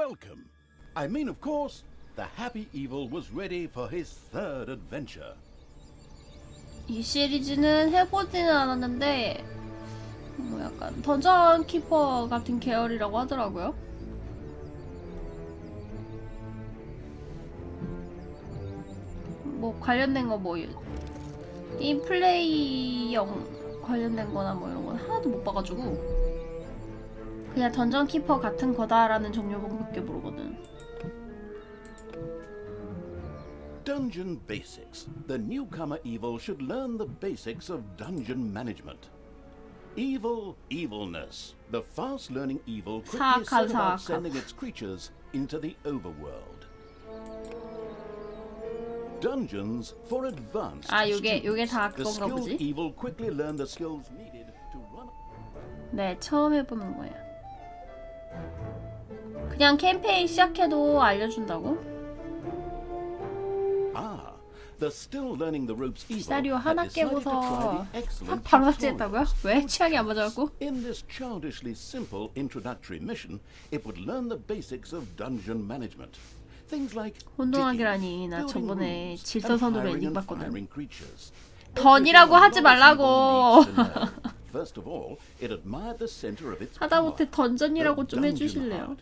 Welcome. I mean, of course, the happy evil was ready for his third adventure. 이 시리즈는 해보지는 않았는데 뭐 약간 던전 키퍼 같은 계열이라고 하더라고요. 뭐 관련된 거 뭐 게임 플레이형 관련된 거나 뭐 이런 건 하나도 못 봐가지고 그냥 던전 키퍼 같은 거다라는 종류밖에 모르거든. Dungeon Basics. The newcomer evil should learn the basics of dungeon management. Evil, evilness. The fast-learning evil quickly set about sending its creatures into the overworld. Dungeons for advanced 요게 다 the 그건가 skilled 보지? evil quickly learn the skills needed to run. 네, 처음 해보는 거예요. 그냥 캠페인 시작해도 알려준다고? The still learning the ropes evil 시나리오 had 하나 decided to try 깨고서 the excellent 바로 tutorials. 삭제했다고요? 왜? 취향이 안 맞아갖고? In this childishly simple introductory mission, it would learn the basics of dungeon management. Things like 혼동하기라니. 나 digging, 저번에 building rooms, 질서선으로 and 엔딩 hiring and 봤거든. firing creatures. 던이라고 하지 말라고. First of all, it admired the center of its 하다못해 power, 던전이라고 the 좀 dungeon 해주실래요? heart.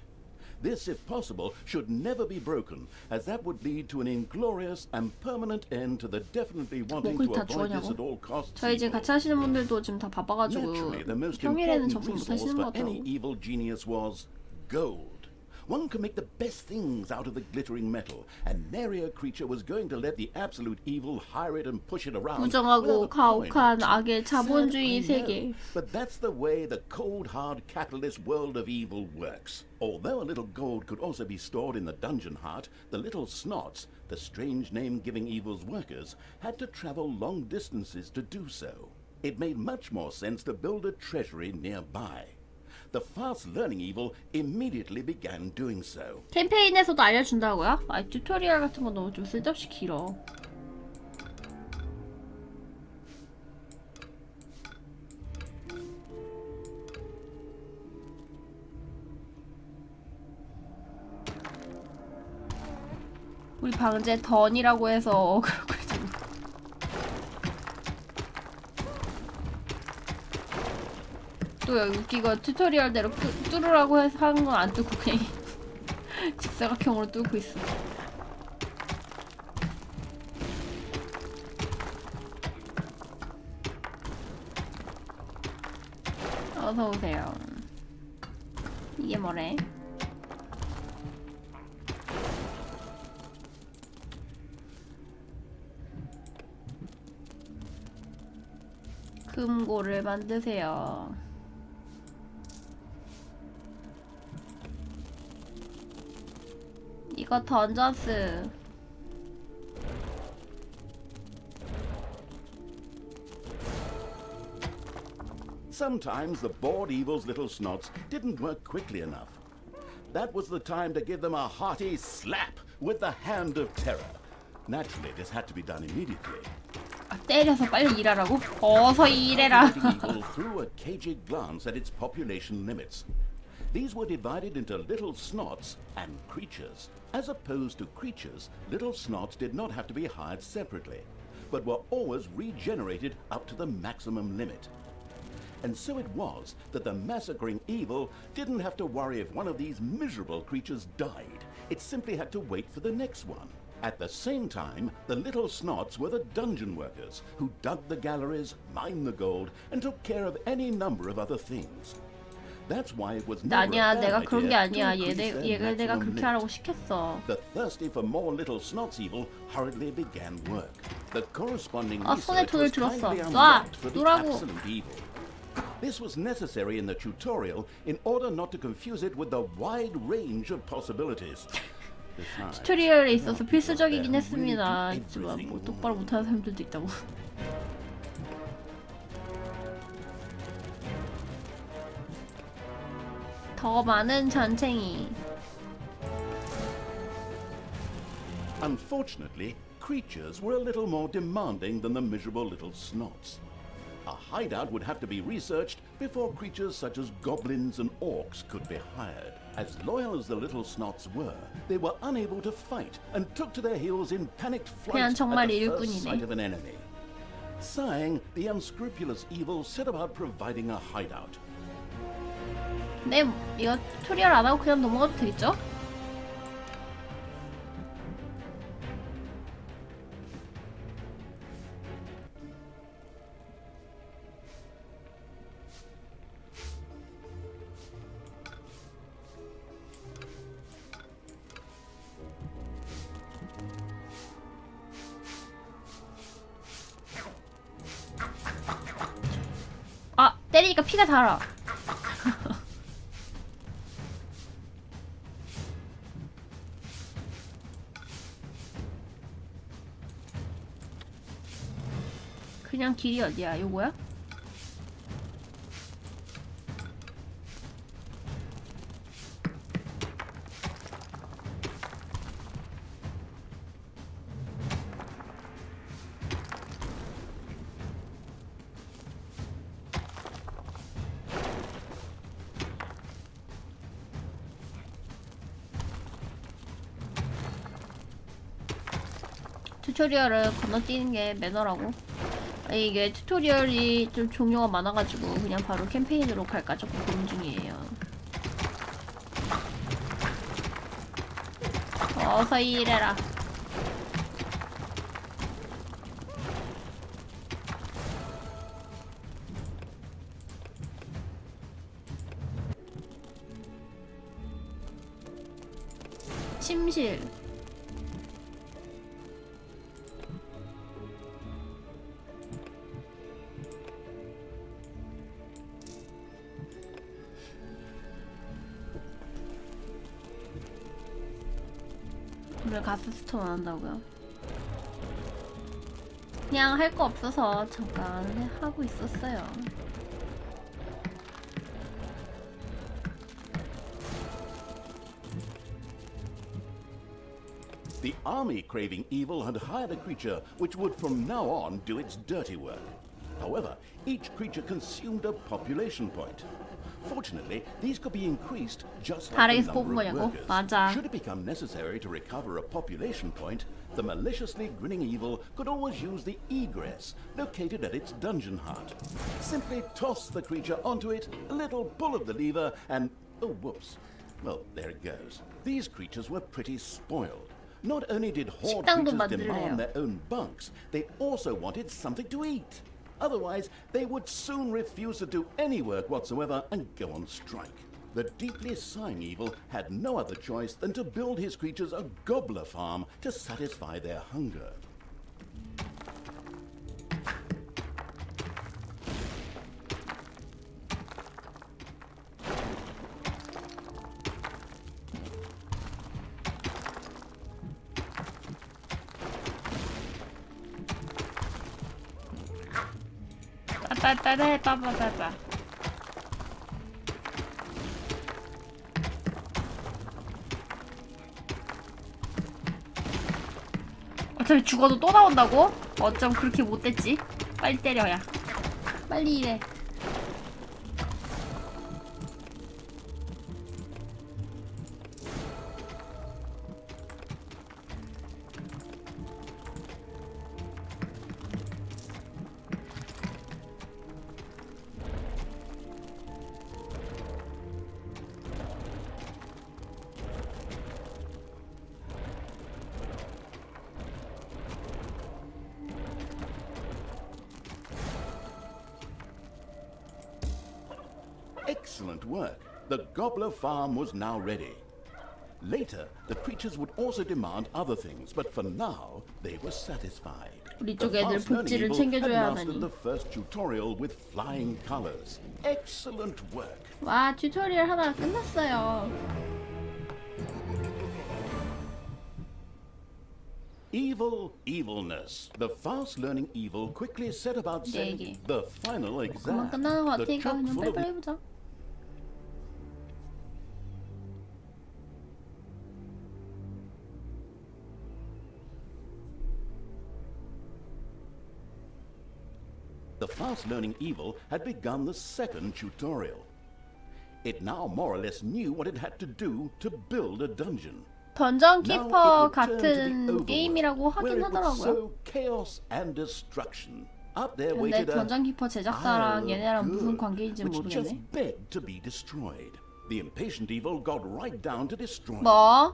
This, if possible, should never be broken, as that would lead to an inglorious and permanent end to the definitely wanting to avoid this at all costs. 저희 지금 같이 하시는 분들도 지금 다 바빠가지고 Naturally, the most 평일에는 important 접속 못 resource 하시는 for 것 any 같더라고. evil genius was gold. One can make the best things out of the glittering metal, and nary a creature was going to let the absolute evil hire it and push it around. 무정하고 가혹한 악의 자본주의 세계. But that's the way the cold, hard capitalist world of evil works. Although a little gold could also be stored in the dungeon heart, the little snots, the strange name-giving evil's workers, had to travel long distances to do so. It made much more sense to build a treasury nearby. The fast-learning evil immediately began doing so. 캠페인에서도 알려준다고요? 튜토리얼 같은 거 너무 좀 쓸데없이 길어. 우리 방제 던이라고 해서 그러고 있잖아. 또 여기 웃기고 튜토리얼대로 뚫으라고 해서 하는 건 안 뚫고 그냥 직사각형으로 뚫고 있어. 어서 오세요. 이게 뭐래? 금고를 만드세요. 이거 던졌어. Sometimes the bored evil's little snots didn't work quickly enough. That was the time to give them a hearty slap with the hand of terror. Naturally, this had to be done immediately. 때려서 빨리 일하라고? 어서 일해라. Evil threw a cagey glance at its population limits. These were divided into little snots and creatures. As opposed to creatures, little snots did not have to be hired separately, but were always regenerated up to the maximum limit. And so it was that the massacring evil didn't have to worry if one of these miserable creatures died. It simply had to wait for the next one. At the same time, the little snots were the dungeon workers who dug the galleries, mined the gold, and took care of any number of other things. That's why it was never 아니야, a bad 내가 그런 게 idea 아니야. to increase their 얘가 내가 maximum 그렇게 limit. 하라고 시켰어. The thirsty for more little snots evil hurriedly began work. The corresponding 손에 research 돈을 was 들었어. kindly 놔! unlocked for the 놓으라고. absolute evil. This was necessary in the tutorial in order not to confuse it with the wide range of possibilities. Besides, 튜토리얼에 있어서 필수적이긴 really 했습니다. do 하지만 everything 뭐 똑바로 못하는 사람들도 있다고. 더 많은 전쟁이. Unfortunately, creatures were a little more demanding than the miserable little snots. A hideout would have to be researched before creatures such as goblins and orcs could be hired. As loyal as the little snots were, they were unable to fight and took to their heels in panicked flight 그냥 at 정말 the first 일꾼이네. sight of an enemy. Sighing, the unscrupulous evil set about providing a hideout. 네, 이거 튜토리얼 안 하고 그냥 넘어가도 되겠죠? 아, 때리니까 피가 달아. 그냥 길이 어디야? 요거야? 튜토리얼을 건너뛰는 게 매너라고. 아니, 이게 튜토리얼이 좀 종류가 많아가지고 그냥 바로 캠페인으로 갈까 조금 고민 중이에요. 어서 일해라. 침실. 오늘 가스스톤 안 한다고요? 그냥 할 거 없어서 잠깐 하고 있었어요. The army craving evil had hired a creature which would from now on do its dirty work. However, each creature consumed a population point. Fortunately, these could be increased just like the 다르게 number 뽑은 of 거냐고? workers. 맞아. Should it become necessary to recover a population point, the maliciously grinning evil could always use the egress located at its dungeon heart. Simply toss the creature onto it, a little pull of the lever, and oh, whoops. Well, there it goes. These creatures were pretty spoiled. Not only did horde 식당도 creatures 만들래요. demand their own bunks, they also wanted something to eat. Otherwise, they would soon refuse to do any work whatsoever and go on strike. The deeply sighing evil had no other choice than to build his creatures a gobbler farm to satisfy their hunger. 따따따따 따따따따. 어차피 죽어도 또 나온다고? 어쩜 그렇게 못됐지? 빨리 때려야. 빨리 일해. Excellent work. The gobbler farm was now ready. Later, the creatures would also demand other things, but for now, they were satisfied. 우리 The 쪽 애들 fast-learning 복지를 evil had 챙겨줘야 mastered 하다니. the first tutorial with flying colors. Excellent work. 와, 튜토리얼 하나 끝났어요. Evil, evilness. The fast-learning evil quickly set about setting 얘기. the final 그만 exam. 끝나는 것 The 같으니까 chock 그냥 full of 빨리빨리 해보자. The the fast-learning evil had begun the second tutorial. It now more or less knew what it had to do to build a dungeon. 던전 Now 키퍼 it would turn to the 같은 overworld, 게임이라고 where 하긴 it would 하더라고요. sow chaos and destruction. Up there 근데 waited a 던전 키퍼 제작사랑 Isle 얘네랑 of 무슨 Good, 관계인지 which just 모르겠네. begged to be destroyed. The impatient evil got right down to destroying. 뭐?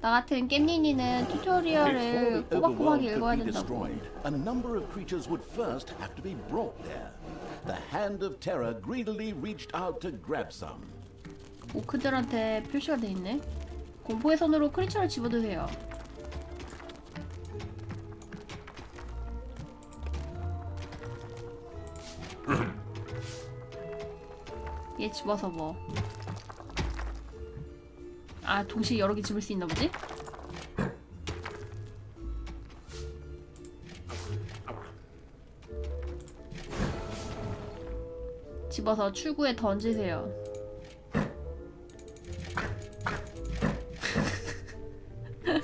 나 같은 깻니니는 Before 튜토리얼을 the 꼬박꼬박 overworld 읽어야 could be 된다고. destroyed, a number of creatures would first have to be brought there. The hand of terror greedily reached out to grab some. 오크들한테 표시가 돼 있네. 공포의 손으로 크리처를 집어드세요. 얘 집어서 뭐? 아, 동시에 여러 개 집을 수 있나 보지? 집어서 출구에 던지세요.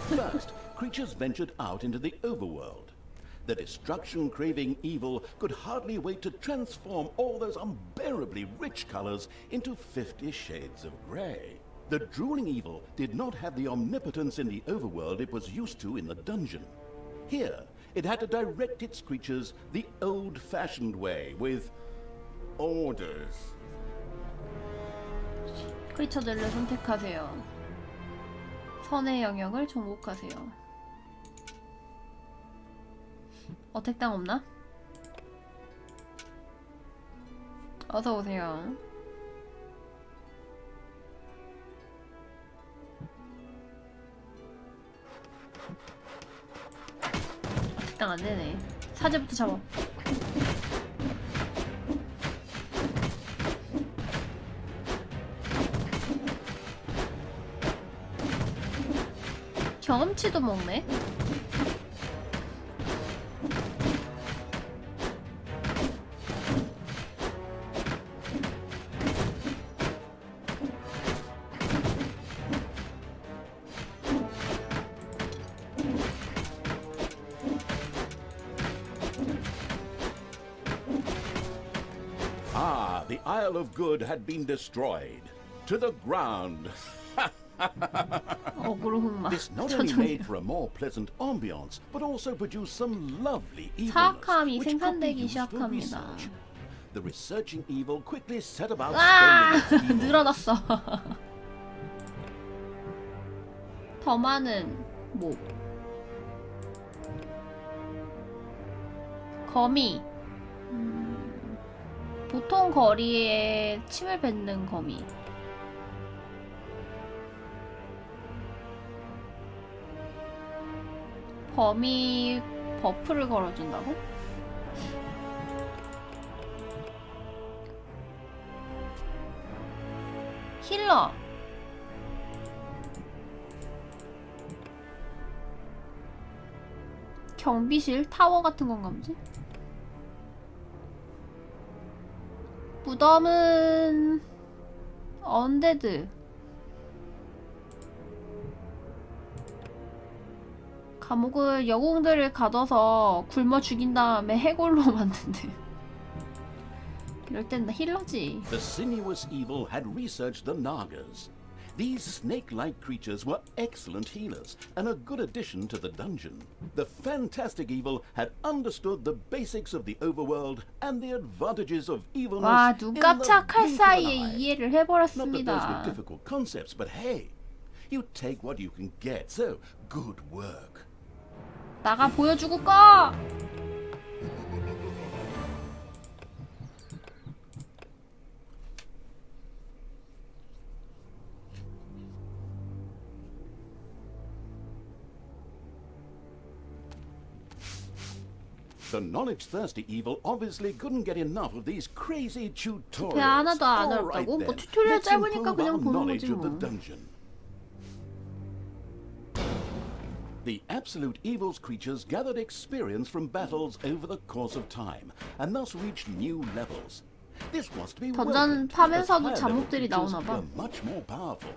First, creatures ventured out into the overworld. The destruction-craving evil could hardly wait to transform all those unbearably rich colors into 50 shades of grey. The drooling evil did not have the omnipotence in the overworld it was used to in the dungeon. Here, it had to direct its creatures the old-fashioned way, with orders. 크리처들을 선택하세요. 선의 영역을 정복하세요. 어택당 없나? 어서 오세요. 어택당 안 되네. 사제부터 잡아. 경험치도 먹네. Ah, the Isle of Good had been destroyed. To the ground. 어그로 흑마. This not only made for a more pleasant ambiance, but also produced some lovely evilness, 사악함이 which could be 생산되기 used for 시작합니다. research. The researching evil quickly set about 아, spending its evil. 늘어났어. 더 많은 뭐 거미. 보통 거리에 침을 뱉는 거미. 범위 버프를 걸어준다고? 힐러. 경비실 타워 같은 건가 보지? 무덤은 언데드. 감옥을 영웅들을 가둬서 굶어 죽인 다음에 해골로 만든대. 이럴 땐 나 힐러지. The sinuous evil had researched the Nagas. These snake-like creatures were excellent healers and a good addition to the dungeon. The fantastic evil had understood the basics of the overworld and the advantages of evilness 와, in 눈 the 깜짝할 blink of an 사이에 eye. 이해를 Not that those were 해버렸습니다. difficult concepts, but hey, you take what you can get, so good work. 나가 보여주고 꺼! The knowledge-thirsty evil obviously couldn't get enough of these crazy tutorials. 배 하나도 안 All right 어렵다고? 뭐 then, 튜토리얼 let's 짧으니까 improve 그냥 our 보는 knowledge 거지 of the 뭐. dungeon. The absolute evil's creatures gathered experience from battles over the course of time, and thus reached new levels. This was to be 던전 welcomed, as 파면서도 higher-level 잠옷들이 creatures 나오나 봐. were much more powerful.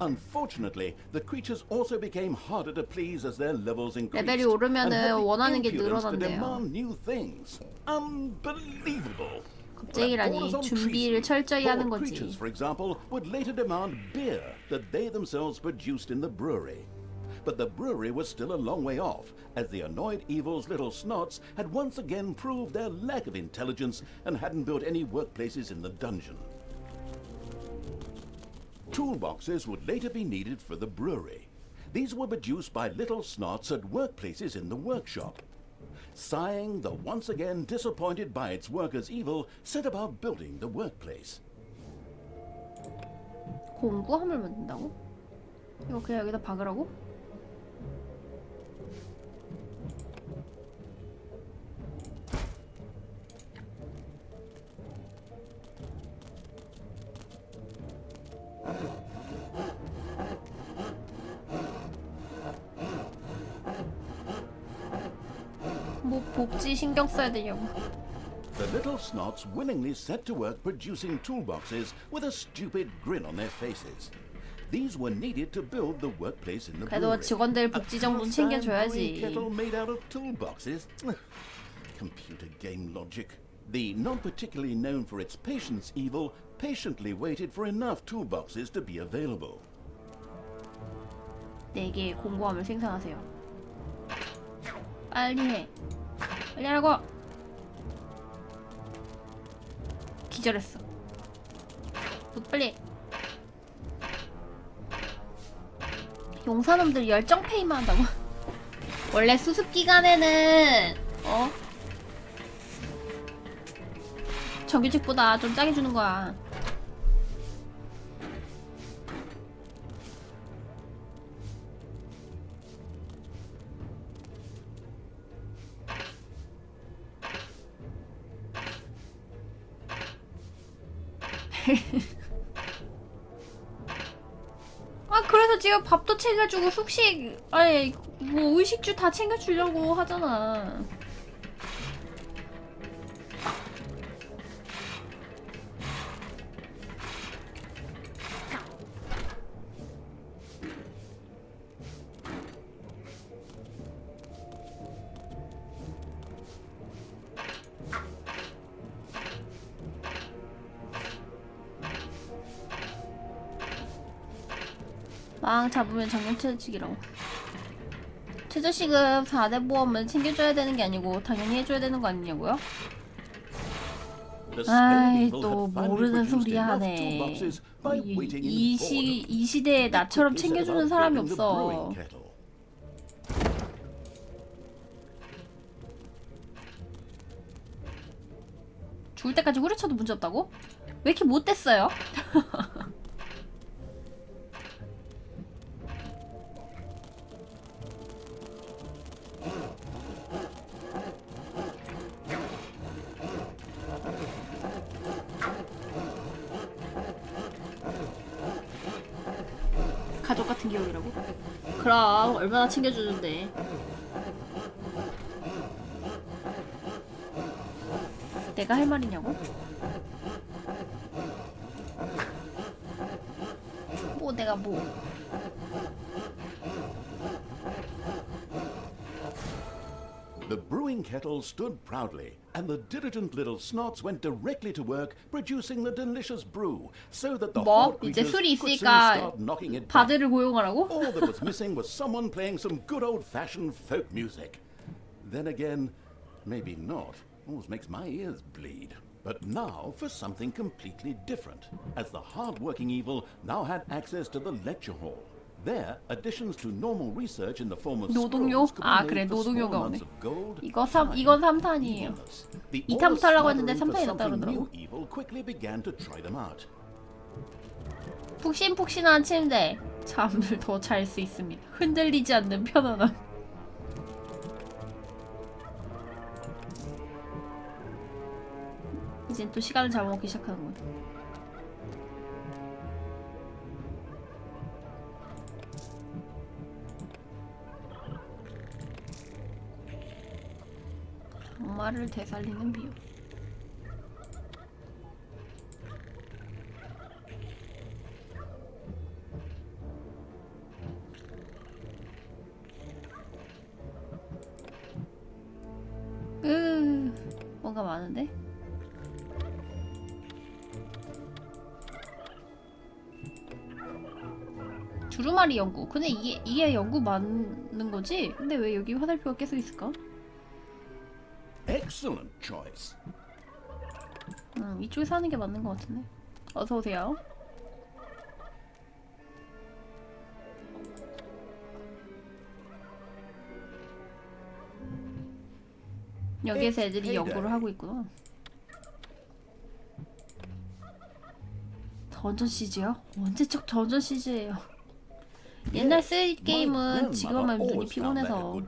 Unfortunately, the creatures also became harder to please as their levels increased. 레벨이 오르면은 and had the 원하는 게 impudence to 늘어난대요. demand new things. Unbelievable. 겁쟁이라니 준비를 철저히 하는 거지. Creatures, for example, would later demand beer that they themselves produced in the brewery. But the brewery was still a long way off, as the annoyed evil's little snots had once again proved their lack of intelligence and hadn't built any workplaces in the dungeon. Toolboxes would later be needed for the brewery. These were produced by little snots at workplaces in the workshop. Sighing, the once again disappointed by its workers' evil, set about building the workplace. 공구함을 만든다고? 이거 그냥 여기다 박으라고? 뭐 복지 신경 써야 되냐고. The little snots willingly set to work producing toolboxes with a stupid grin on their faces. These were needed to build the workplace in the 그래도 brewery. 직원들 복지 정도는 챙겨줘야지. Kettle made out of toolboxes. Computer game logic. The not particularly known for its patience evil patiently waited for enough toolboxes to be available. 4개의 공구함을 생산하세요. 빨리 해. 빨리 하라고. 기절했어. 너 빨리. 용사놈들 열정 페이만 한다고. 원래 수습 기간에는 정규직보다 좀 짜게 주는 거야. 아 그래서 지금 밥도 챙겨주고 숙식 아니 뭐 의식주 다 챙겨주려고 하잖아. 망 잡으면 정년퇴직이라고. 최저시급 4대 보험은 챙겨줘야 되는 게 아니고 당연히 해줘야 되는 거 아니냐고요? 아이 또 모르는 소리 하네. 이 시대에 나처럼 챙겨주는 사람이 없어. 죽을 때까지 후려쳐도 문제없다고? 왜 이렇게 못됐어요? 가족 같은 기억이라고? 그럼 얼마나 챙겨주는데. 내가 할 말이냐고? 뭐 내가 뭐. The brewing kettle stood proudly, and the diligent little snots went directly to work producing the delicious brew, so that the 뭐? hot 이제 creatures 술이 could soon 있으니까 start knocking it back. 바드를 고용하라고? All that was missing was someone playing some good old-fashioned folk music. Then again, maybe not. Almost makes my ears bleed. But now for something completely different, as the hard-working evil now had access to the lecture hall. There, additions to normal research in the form of 노동요? scrolls could 아 be 그래 made for small 노동요가 amounts 오네. of gold, 이건 time, 3탄이에요. evilness. The 2탄부터 하려고 했는데 all 3탄이 smothering 났다 for something 그러더라고. new evil quickly began to try them out. 푹신푹신한 침대. 잠을 더 잘 수 있습니다. 흔들리지 않는 편안함. 이젠 또 시간을 잡아먹기 시작하는 거야. 악마를 되살리는 비유. 뭔가 많은데? 두루마리 연구. 근데 이게 연구 맞는 거지? 근데 왜 여기 화살표가 계속 있을까? Excellent choice. 이쪽에 사는 게 맞는 것 같은데. 어서 오세요. 여기에서 애들이 연구를 하고 있구나. 던전 CG요? 언제적 던전 CG예요? 옛날 스윗 게임은 지금 하면 눈이 피곤해서.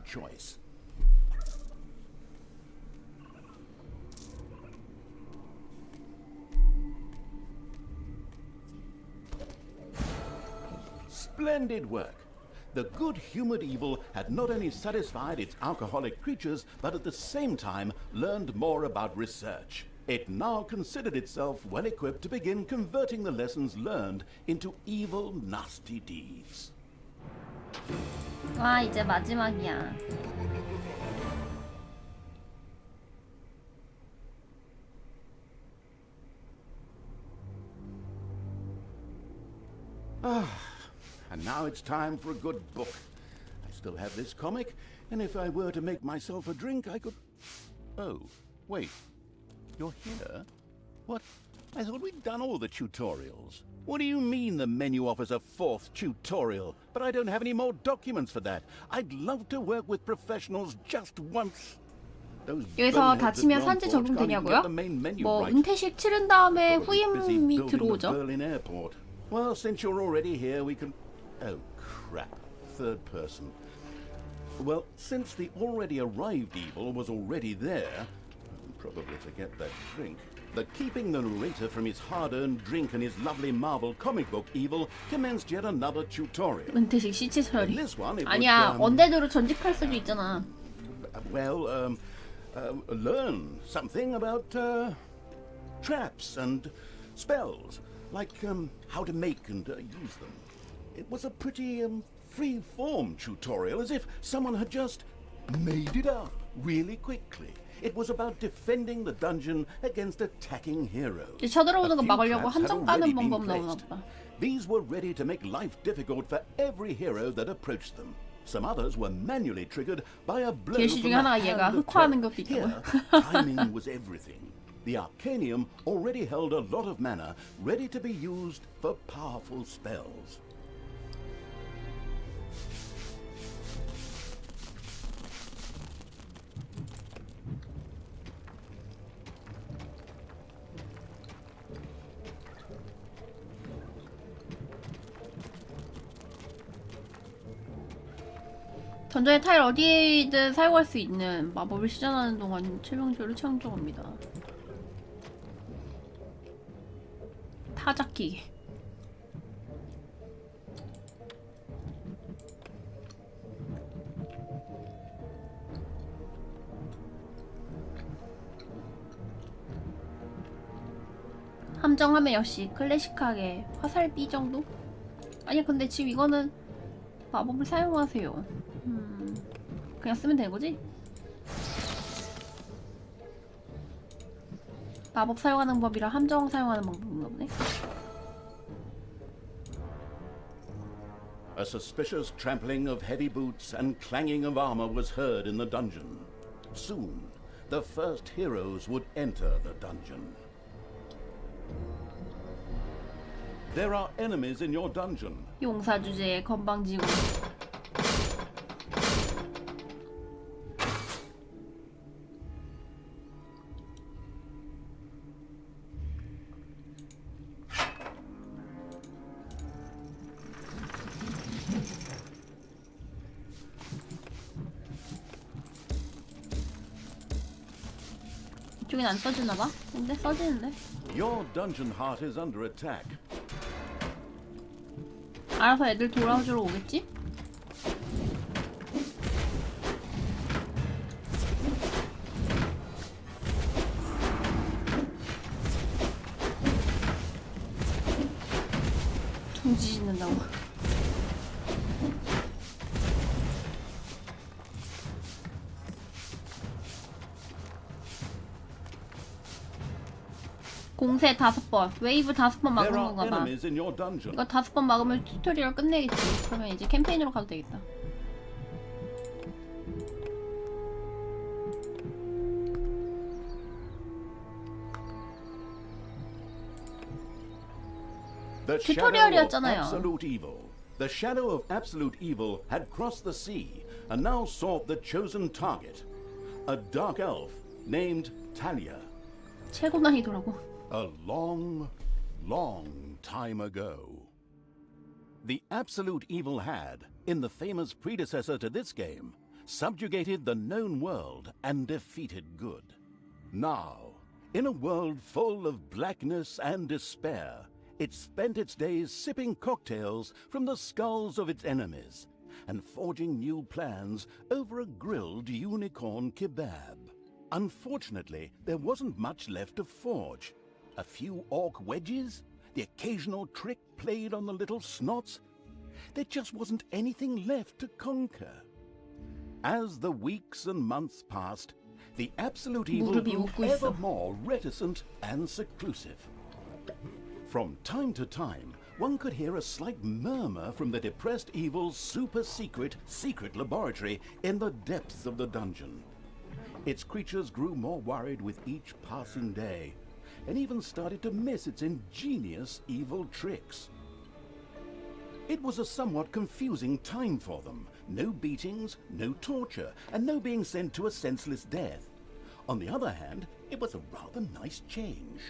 Splendid work. The good-humored evil had not only satisfied its alcoholic creatures, but at the same time learned more about research. It now considered itself well equipped to begin converting the lessons learned into evil, nasty deeds. 와, 이제 마지막이야. And now it's time for a good book. I still have this comic, and if I were to make myself a drink, I could... Oh, wait. You're here? What? I thought we'd done all the tutorials. What do you mean the menu offers a fourth tutorial? But I don't have any more documents for that. I'd love to work with professionals just once. 여기서 다치면 산지 적용되냐고요? 뭐 은퇴식 치른 다음에 후임이 들어오죠. Well, since you're already here, we can... Oh, crap. Third person. Well, since the already arrived evil was already there, probably forget that drink, the keeping the narrator from his hard-earned drink and his lovely Marvel comic book evil commenced yet another tutorial. 은퇴식 시체 처리. 아니야, 언데드로 전직할 수도 있잖아. Well, learn something about traps and spells. Like how to make and use them. It was a pretty free-form tutorial, as if someone had just made it up really quickly. It was about defending the dungeon against attacking heroes. 쳐들어오는 거 막으려고 함정 까는 방법 나오나 보다. These were ready to make life difficult for every hero that approached them. Some others were manually triggered by a blow from the hand of death. Here, timing was everything. The Arcanium already held a lot of mana ready to be used for powerful spells. 던전의 타일 어디든 사용할 수 있는 마법을 시전하는 동안 최명조를 창조합니다. 타작기. 함정하면 역시 클래식하게 화살비 정도? 아니 근데 지금 이거는 마법을 사용하세요. 그냥 쓰면 되는 거지? 마법 사용하는 법이랑 함정 사용하는 방법인가 보네. A suspicious trampling of heavy boots and clanging of armor was heard in the dungeon. Soon, the first heroes would enter the dungeon. There are enemies in your dungeon. 용사 주제의 건방지고. 이쪽엔 안 써지나봐? 근데 써지는데? Your dungeon heart is under attack. 알아서 애들 돌아주러 오겠지? 둥지 짓는다고. 공세 5번. 웨이브 5번 막은 There are 건가 봐. enemies in your dungeon. 이거 5번 막으면 튜토리얼 끝내겠지. 그러면 이제 캠페인으로 가도 되겠다. The shadow of 튜토리얼이었잖아요. absolute evil. The shadow of absolute evil had crossed the sea and now sought the chosen target, a dark elf named Talia. 최고 난이도라고. A long, long time ago. The absolute evil had, in the famous predecessor to this game, subjugated the known world and defeated good. Now, in a world full of blackness and despair, it spent its days sipping cocktails from the skulls of its enemies and forging new plans over a grilled unicorn kebab. Unfortunately, there wasn't much left to forge. A few orc wedges, the occasional trick played on the little snots. There just wasn't anything left to conquer. As the weeks and months passed, the absolute evil grew ever more reticent and seclusive. From time to time, one could hear a slight murmur from the depressed evil's super-secret laboratory in the depths of the dungeon. Its creatures grew more worried with each passing day, and even started to miss its ingenious evil tricks. It was a somewhat confusing time for them. No beatings, no torture, and no being sent to a senseless death. On the other hand, it was a rather nice change.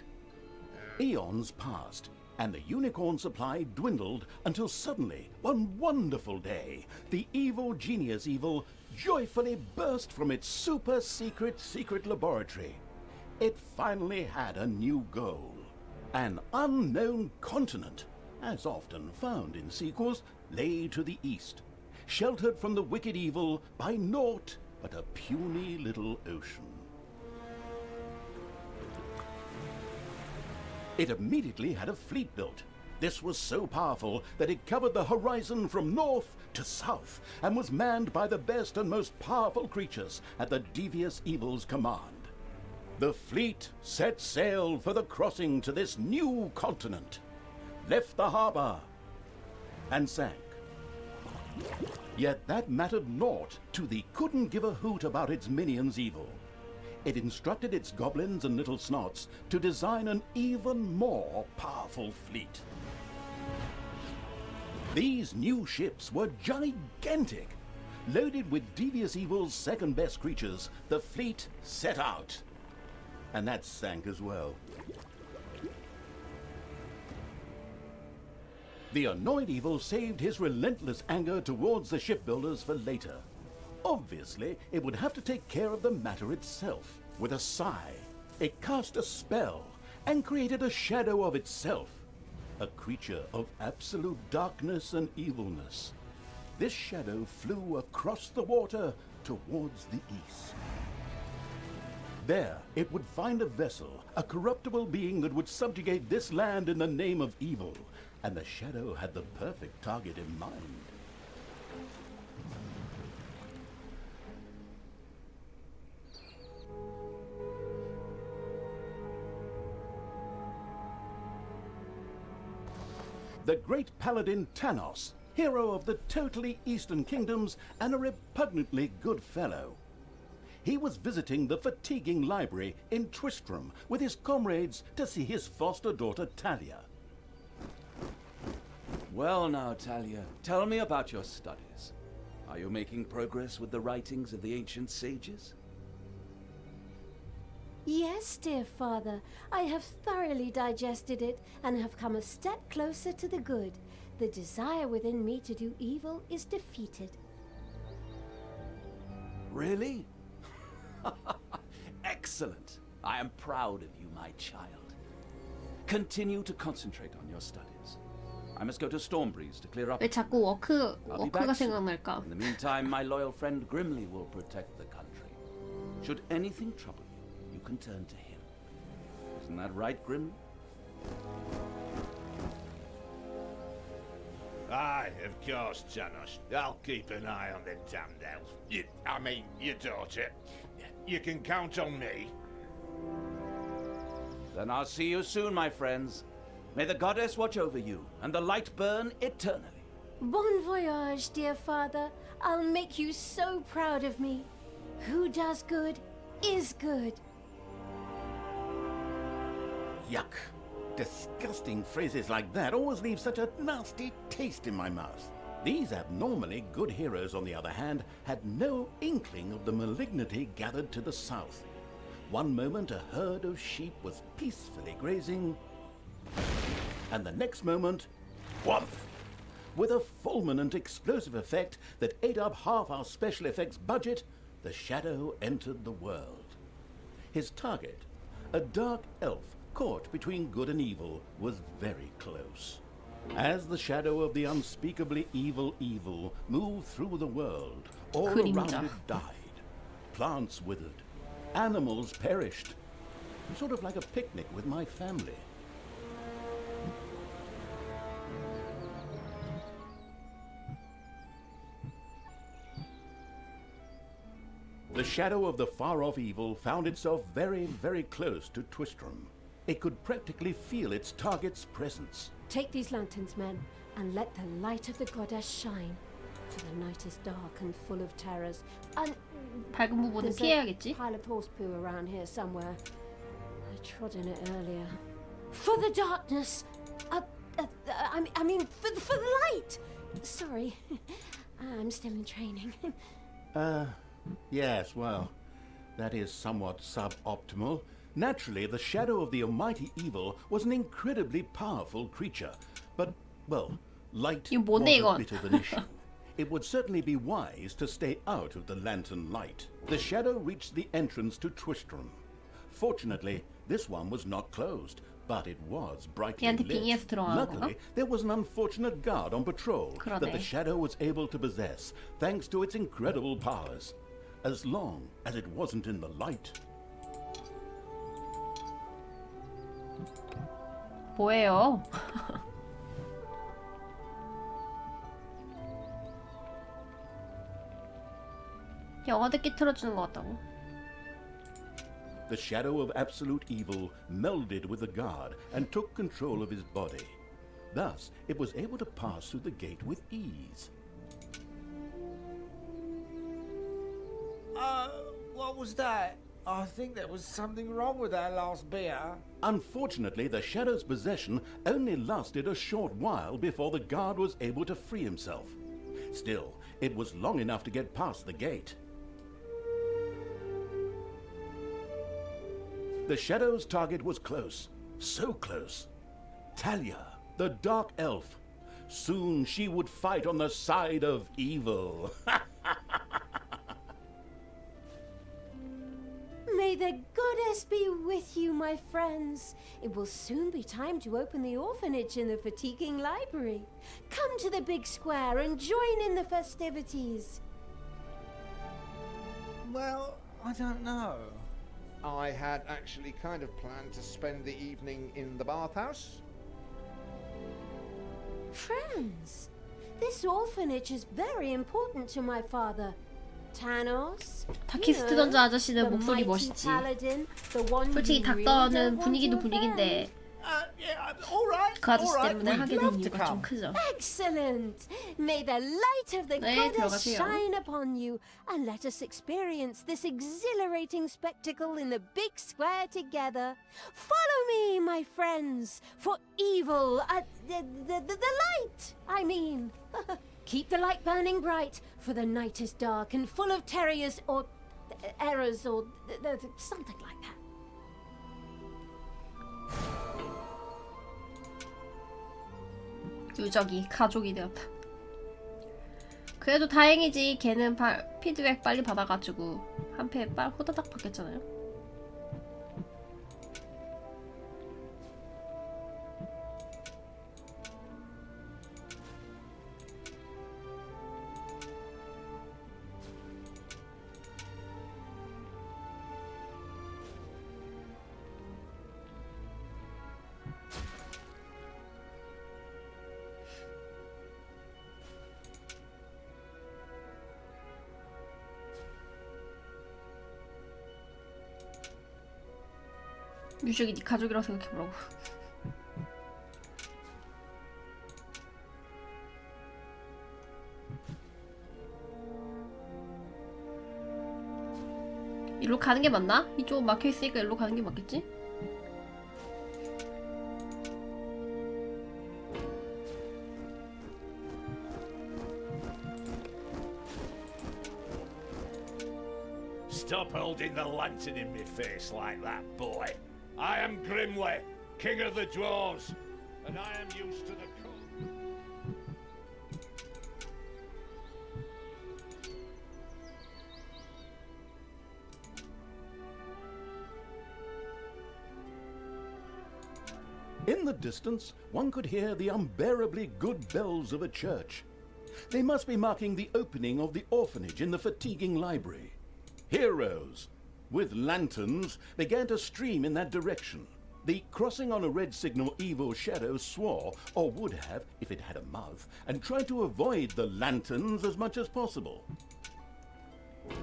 Eons passed, and the unicorn supply dwindled until suddenly, one wonderful day, the evil genius evil joyfully burst from its super-secret laboratory. It finally had a new goal. An unknown continent, as often found in sequels, lay to the east, sheltered from the wicked evil by naught but a puny little ocean. It immediately had a fleet built. This was so powerful that it covered the horizon from north to south and was manned by the best and most powerful creatures at the devious evil's command. The fleet set sail for the crossing to this new continent, left the harbor, and sank. Yet that mattered naught to the couldn't give a hoot about its minions evil. It instructed its goblins and little snots to design an even more powerful fleet. These new ships were gigantic. Loaded with devious evil's second-best creatures, the fleet set out. And that sank as well. The annoyed evil saved his relentless anger towards the shipbuilders for later. Obviously, it would have to take care of the matter itself. With a sigh, it cast a spell and created a shadow of itself, a creature of absolute darkness and evilness. This shadow flew across the water towards the east. There, it would find a vessel, a corruptible being that would subjugate this land in the name of evil, and the shadow had the perfect target in mind. The great paladin Tanos, hero of the totally eastern kingdoms and a repugnantly good fellow. He was visiting the fatiguing library in Tristram with his comrades to see his foster daughter Talia. Well now, Talia, tell me about your studies. Are you making progress with the writings of the ancient sages? Yes, dear father, I have thoroughly digested it and have come a step closer to the good. The desire within me to do evil is defeated. Really? Excellent. I am proud of you, my child. Continue to concentrate on your studies. I must go to Stormbreeze to clear up. 왜 자꾸 I'll be 워크가 back soon. 생각날까? In the meantime, my loyal friend Grimly will protect the country. Should anything trouble you, you can turn to him. Isn't that right, Grimly? Aye, of course, Tanos. I'll keep an eye on the damned elf. Your daughter. You can count on me. Then I'll see you soon, my friends. May the goddess watch over you, and the light burn eternally. Bon voyage, dear father. I'll make you so proud of me. Who does good is good. Yuck. Disgusting phrases like that always leave such a nasty taste in my mouth. These abnormally good heroes, on the other hand, had no inkling of the malignity gathered to the south. One moment a herd of sheep was peacefully grazing, and the next moment, whomp! With a fulminant explosive effect that ate up half our special effects budget, the shadow entered the world. His target, a dark elf caught between good and evil, was very close. As the shadow of the unspeakably evil moved through the world, all around it died. Plants withered. Animals perished. Sort of like a picnic with my family. The shadow of the far-off evil found itself very, very close to Twistram. It could practically feel its target's presence. Take these lanterns, men, and let the light of the goddess shine. For the night is dark and full of terrors. And 밝은 부분은 there's 피해야겠지. a pile of horse poo around here somewhere. I trod in it earlier. For the darkness! I mean, for the light! Sorry, I'm still in training. Yes, well, that is somewhat suboptimal. Naturally, the shadow of the almighty evil was an incredibly powerful creature. But, well, light 이거 was 뭔데, a 이건? bit of an issue. It would certainly be wise to stay out of the lantern light. The shadow reached the entrance to Twistram. Fortunately, this one was not closed, but it was brightly 얘한테 lit. 빙의해서 들어가는 Luckily, 건가? there was an unfortunate guard on patrol that the 그러네. shadow was able to possess, thanks to its incredible powers. As long as it wasn't in the light. 뭐예요? 영화 듣기 틀어주는 것 같다고? The shadow of absolute evil melded with the guard and took control of his body. Thus, it was able to pass through the gate with ease. What was that? I think there was something wrong with our last beer. Unfortunately, the shadow's possession only lasted a short while before the guard was able to free himself. Still, it was long enough to get past the gate. The shadow's target was close, so close. Talia, the dark elf. Soon she would fight on the side of evil. May the goddess be with you, my friends. It will soon be time to open the orphanage in the fatiguing library. Come to the big square and join in the festivities. Well, I don't know. I had actually kind of planned to spend the evening in the bathhouse. Friends, this orphanage is very important to my father. Tanos, 다키스트 던자 아저씨는 목소리 멋있지. 솔직히 닥터는 분위기도 분위기인데 그 아저씨 때문에 하게 된 이유가 좀 크죠. Excellent! May the light of the 네, goddess 들어가세요. shine upon you, and let us experience this exhilarating spectacle in the big square together. Follow me, my friends, for evil, the light, I mean. Keep the light burning bright, for the night is dark and full of terrors or errors or something like that. 유적이 가족이 되었다. 그래도 다행이지. 걔는 피드백 빨리 받아가지고 한 패 호다닥 받겠잖아요. 유적이 네 가족이라고 생각해보라고. 이리로 가는 게 맞나? 이쪽 막혀있으니까 이리로 가는 게 맞겠지? Stop holding the lantern in my face like that, boy. I am Grimly, king of the dwarves, and I am used to the cold. In the distance, one could hear the unbearably good bells of a church. They must be marking the opening of the orphanage in the fatiguing library. Heroes with lanterns began to stream in that direction. The crossing on a red signal evil shadow swore, or would have if it had a mouth, and tried to avoid the lanterns as much as possible. Open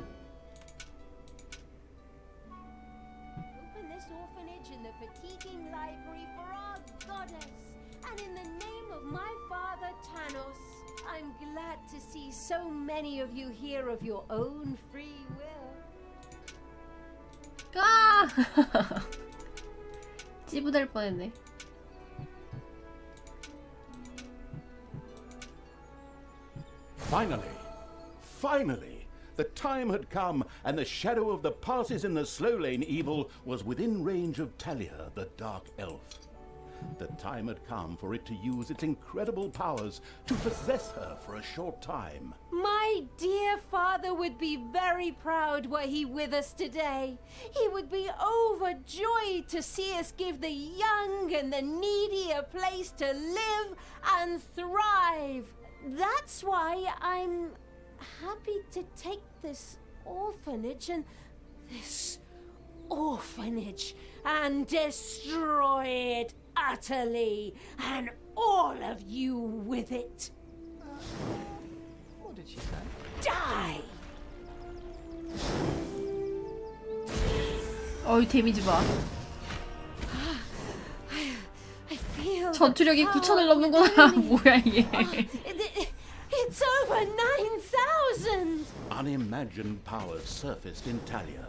this orphanage in the fatiguing library for our goddess, and in the name of my father Tanos. I'm glad to see so many of you here of your own free will. 아! 찌부될 뻔했네. Finally, the time had come, and the shadow of the passes in the slow lane evil was within range of Talia, the dark elf. The time had come for it to use its incredible powers to possess her for a short time. My dear father would be very proud were he with us today. He would be overjoyed to see us give the young and the needy a place to live and thrive. That's why I'm happy to take this orphanage and destroy it utterly, and all of you with it. What did she say? Die! 어이 데미지 봐. I feel 전투력이 the 9,000을 power 넘는구나. within me. 뭐야 이게. It's over 9,000! Unimagined powers surfaced in Talia,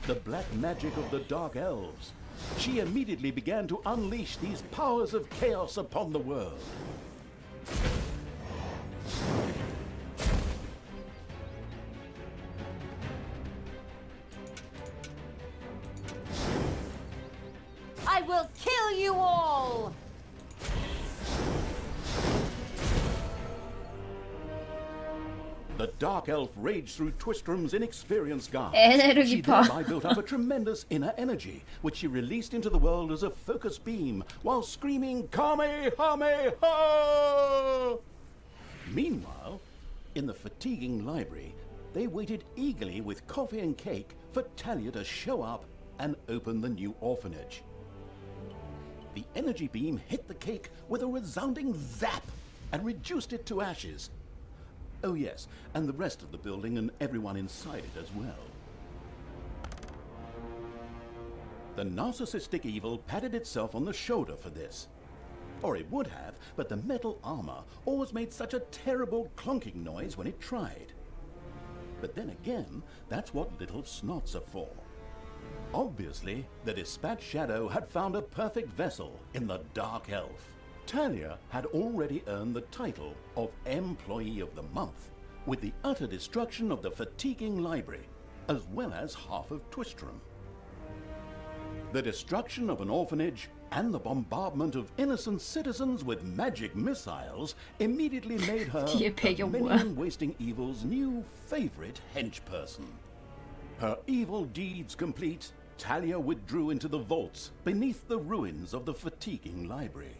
the black magic of the Dark Elves. She immediately began to unleash these powers of chaos upon the world. I will kill you all! The Dark Elf raged through Twistrom's inexperienced guard. 에너지 She 파. thereby built up a tremendous inner energy, which she released into the world as a focus beam, while screaming, Kamehameha! Meanwhile, in the fatiguing library, they waited eagerly with coffee and cake for Talia to show up and open the new orphanage. The energy beam hit the cake with a resounding zap and reduced it to ashes. Oh yes, and the rest of the building and everyone inside it as well. The narcissistic evil patted itself on the shoulder for this. Or it would have, but the metal armor always made such a terrible clonking noise when it tried. But then again, that's what little snots are for. Obviously, the Dispatch Shadow had found a perfect vessel in the Dark Elf. Talia had already earned the title of Employee of the Month, with the utter destruction of the fatiguing library, as well as half of Twistrom. The destruction of an orphanage and the bombardment of innocent citizens with magic missiles immediately made her 뒤에 the 배경 뭐야? minion-wasting evil's new favorite henchperson. Her evil deeds complete, Talia withdrew into the vaults beneath the ruins of the fatiguing library.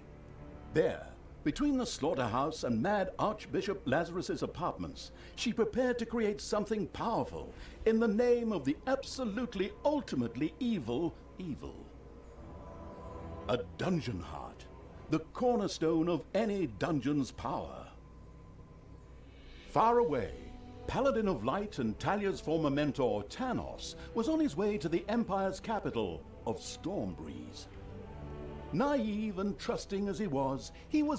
There, between the slaughterhouse and Mad Archbishop Lazarus's apartments, she prepared to create something powerful in the name of the absolutely ultimately evil. A dungeon heart, the cornerstone of any dungeon's power. Far away, Paladin of Light and Talia's former mentor, Tanos, was on his way to the Empire's capital, of Storm Breeze. Naive and trusting as he was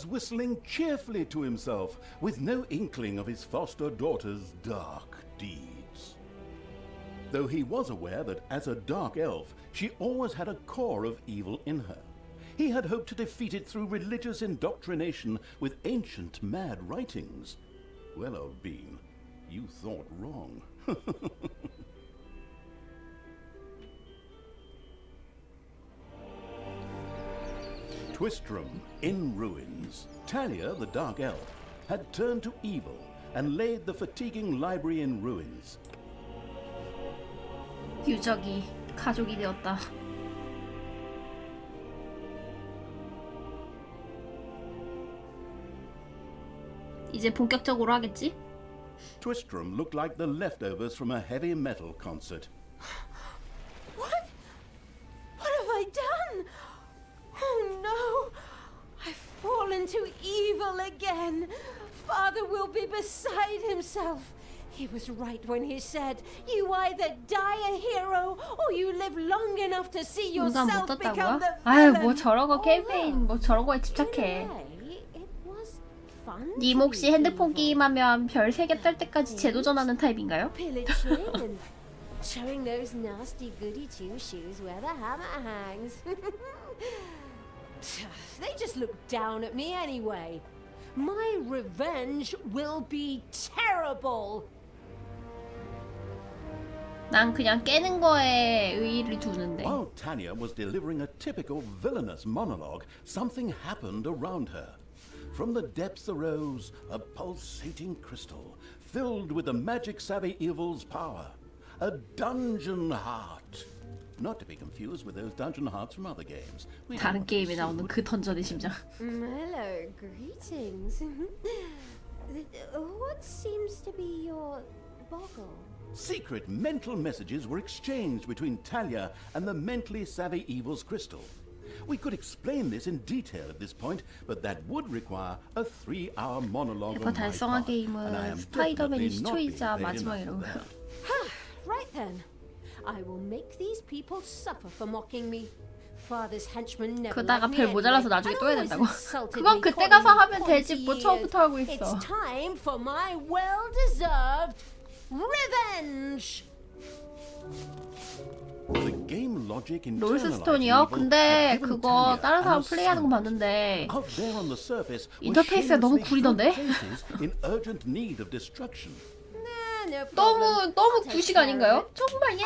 whistling cheerfully to himself, with no inkling of his foster daughter's dark deeds. Though he was aware that as a dark elf, she always had a core of evil in her. He had hoped to defeat it through religious indoctrination with ancient mad writings. Well, old bean, you thought wrong. Twistram in ruins. Talia, the dark elf, had turned to evil and laid the fatiguing library in ruins. 유적이 가족이 되었다. 이제 본격적으로 하겠지? Twistram looked like the leftovers from a heavy metal concert. What? What have I done? Oh no! I've fallen to evil again. Father will be beside himself. He was right when he said, you either die a hero or you live long enough to see 누가 못 yourself become 떴다고요? the 아유 villain. 뭐 저런 거 캠페인 뭐 저런 거에 집착해. 님 혹시 핸드폰 게임하면 별 3개 뜰 때까지 재도전하는 타입인가요? Pillaging and showing those nasty goody two shoes where the hammer hangs. They just look down at me anyway. My revenge will be terrible. 난 그냥 깨는 거에 의의를 두는데. While Tanya was delivering a typical villainous monologue, something happened around her. From the depths arose a pulsating crystal, filled with the magic-savvy evil's power. A dungeon heart. Not to be confused with those dungeon hearts from other games. 다른 게임에 나오는 그 던전의 심장. Hello, greetings. What seems to be your boggle? Secret mental messages were exchanged between Talia and the mentally savvy evil's crystal. We could explain this in detail at this point, but that would require a 3-hour monologue 래퍼 on my 달성한 part, and I 게임은 am 스파이더맨이 definitely not being 시초이자 paid enough 마지막이라고. for that. Right then. I will make these people suffer for mocking me. Father's henchmen never 그러다가 let me 별 모자라서 anyway, 나중에 and 또 해야 always 된다고. insulted 그건 me, 그때 calling 가서 me 하면 되지 뭐 pointy 처음부터 하고 ears. 있어. It's time for my well-deserved revenge. The game logic internalizing 롤스스톤이요? evil 근데 had given 그거 Tanya 다른 사람 an 플레이하는 거 assignment. 봤는데 Out there on the surface was 인터페이스가 너무 shamelessly 구리던데? good places in urgent need of destruction. No problem. 너무 I'll take 구식 care 아닌가요? of it. 정말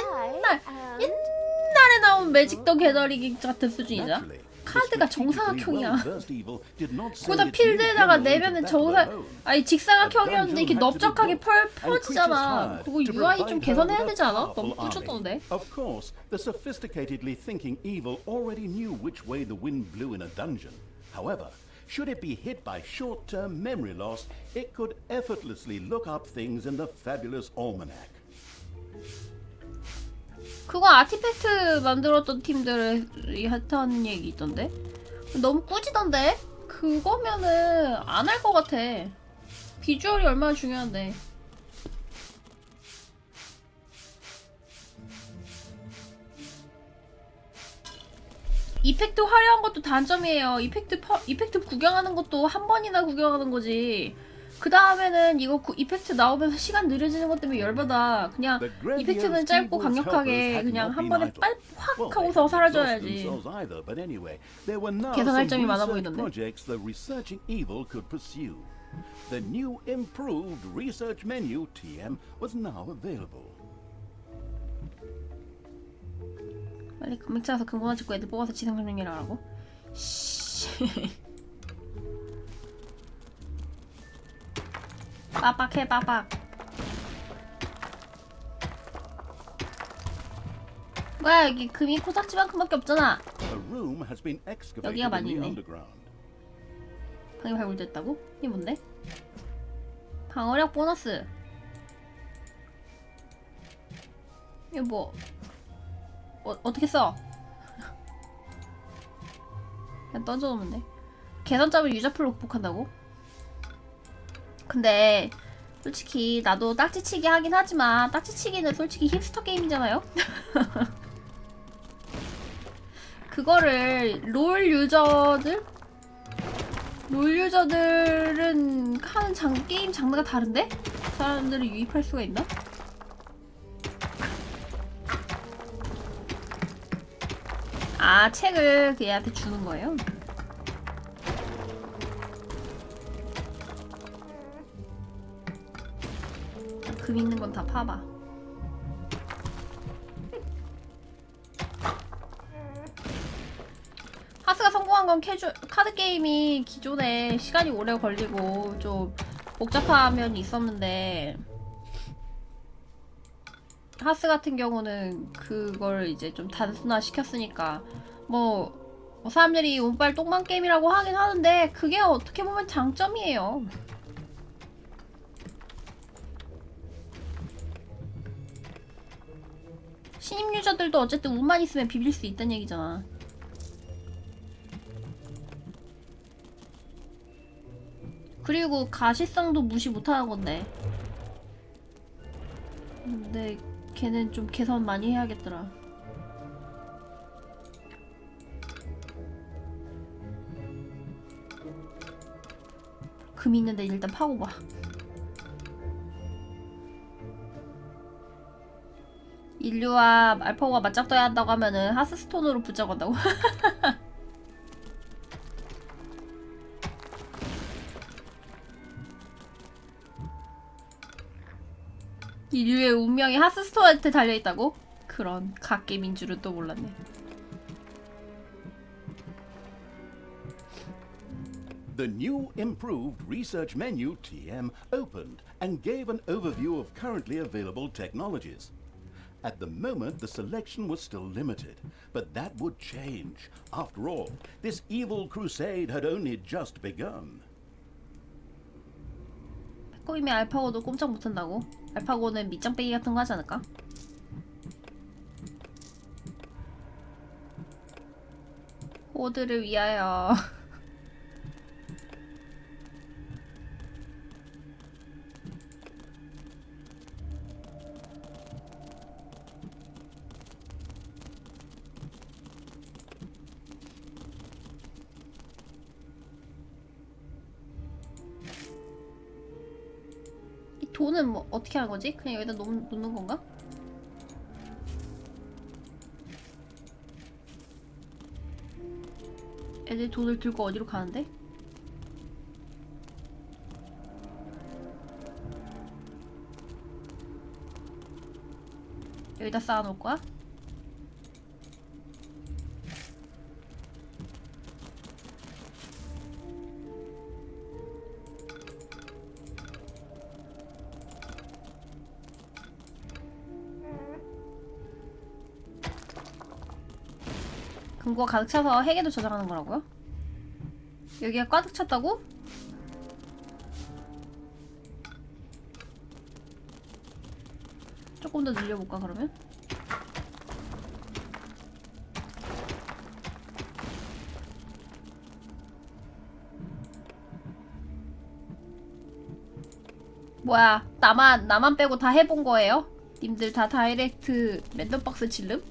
옛날에 나온 매직 더 게더링 같은 수준이다. Naturally, 카드가 the strategically 정사각형이야. well-versed evil did not say 거기다 that you 필드에다가 generally 내면은 into battle 정사 alone. 아니 직사각형이었는데 이렇게 넓적하게 펴지잖아. 그거 UI 좀 개선해야 되지 않아? 너무 꽂혔던데. Of course, the sophisticatedly thinking evil already knew which way the wind blew in a dungeon. However, should it be hit by short-term memory loss, it could effortlessly look up things in the fabulous almanac. 그거 아티팩트 만들었던 팀들이 했던 얘기 있던데? 너무 꾸지던데? 그거면은 안 할 것 같아. 비주얼이 얼마나 중요한데. 이펙트 화려한 것도 단점이에요. 이펙트 구경하는 것도 한 번이나 구경하는 거지. 그 다음에는 이거 이펙트 나오면서 시간 느려지는 것 때문에 열받아. 그냥 이펙트는 짧고 강력하게 그냥 한 번에 확 하고서 사라져야지. 개선할 점이 많아 보이던데. The new improved research menu TM was now available. 빨리 금맥 찾아서 금고나 찍고 애들 뽑아서 지상정령이라 하라고? 씨. 빠빡해 빠빡. 뭐야 여기 금이 코딱지만큼밖에 없잖아. A room has been excavated 여기가 in 많이 the 있네. underground. 방이 발굴됐다고? 이게 뭔데? 방어력 보너스. 이거 뭐 어떻게 써? 그냥 던져놓으면 돼. 개선점을 유저풀로 극복한다고? 근데 솔직히 나도 딱지치기 하긴 하지만 딱지치기는 솔직히 힙스터 게임이잖아요? 그거를 롤 유저들은 하는 게임 장르가 다른데? 사람들을 유입할 수가 있나? 아, 책을 그 얘한테 주는 거예요? 금 있는 건 다 파봐. 하스가 성공한 건 카드 게임이 기존에 시간이 오래 걸리고 좀 복잡한 면이 있었는데, 하스 같은 경우는 그걸 이제 좀 단순화 시켰으니까 뭐 사람들이 운빨 똥망 게임이라고 하긴 하는데 그게 어떻게 보면 장점이에요. 신입 유저들도 어쨌든 운만 있으면 비빌 수 있다는 얘기잖아. 그리고 가시성도 무시 못하는 건데. 근데 걔는 좀 개선 많이 해야겠더라. 금 있는데 일단 파고 봐. 인류와 알파고가 맞짱떠야 한다고 하면은 하스스톤으로 붙잡았다고. 인류의 운명이 하스스톤한테 달려있다고? 그런 갓게임인 줄은 또 몰랐네. The new improved research menu TM opened and gave an overview of currently available technologies. At the moment, the selection was still limited, but that would change. After all, this evil crusade had only just begun. 꼬임이 알파고도 꼼짝 못한다고? 알파고는 밑장빼기 같은 거 하지 않을까? 호드를 위하여. 돈은 뭐 어떻게 하는 거지? 그냥 여기다 놓는 건가? 애들 돈을 들고 어디로 가는데? 여기다 쌓아놓을 거야? 금고가 가득 차서 핵에도 저장하는 거라고요? 여기가 가득 찼다고? 조금 더 늘려볼까 그러면? 뭐야, 나만 빼고 다 해본 거예요? 님들 다 다이렉트 랜덤박스 질름?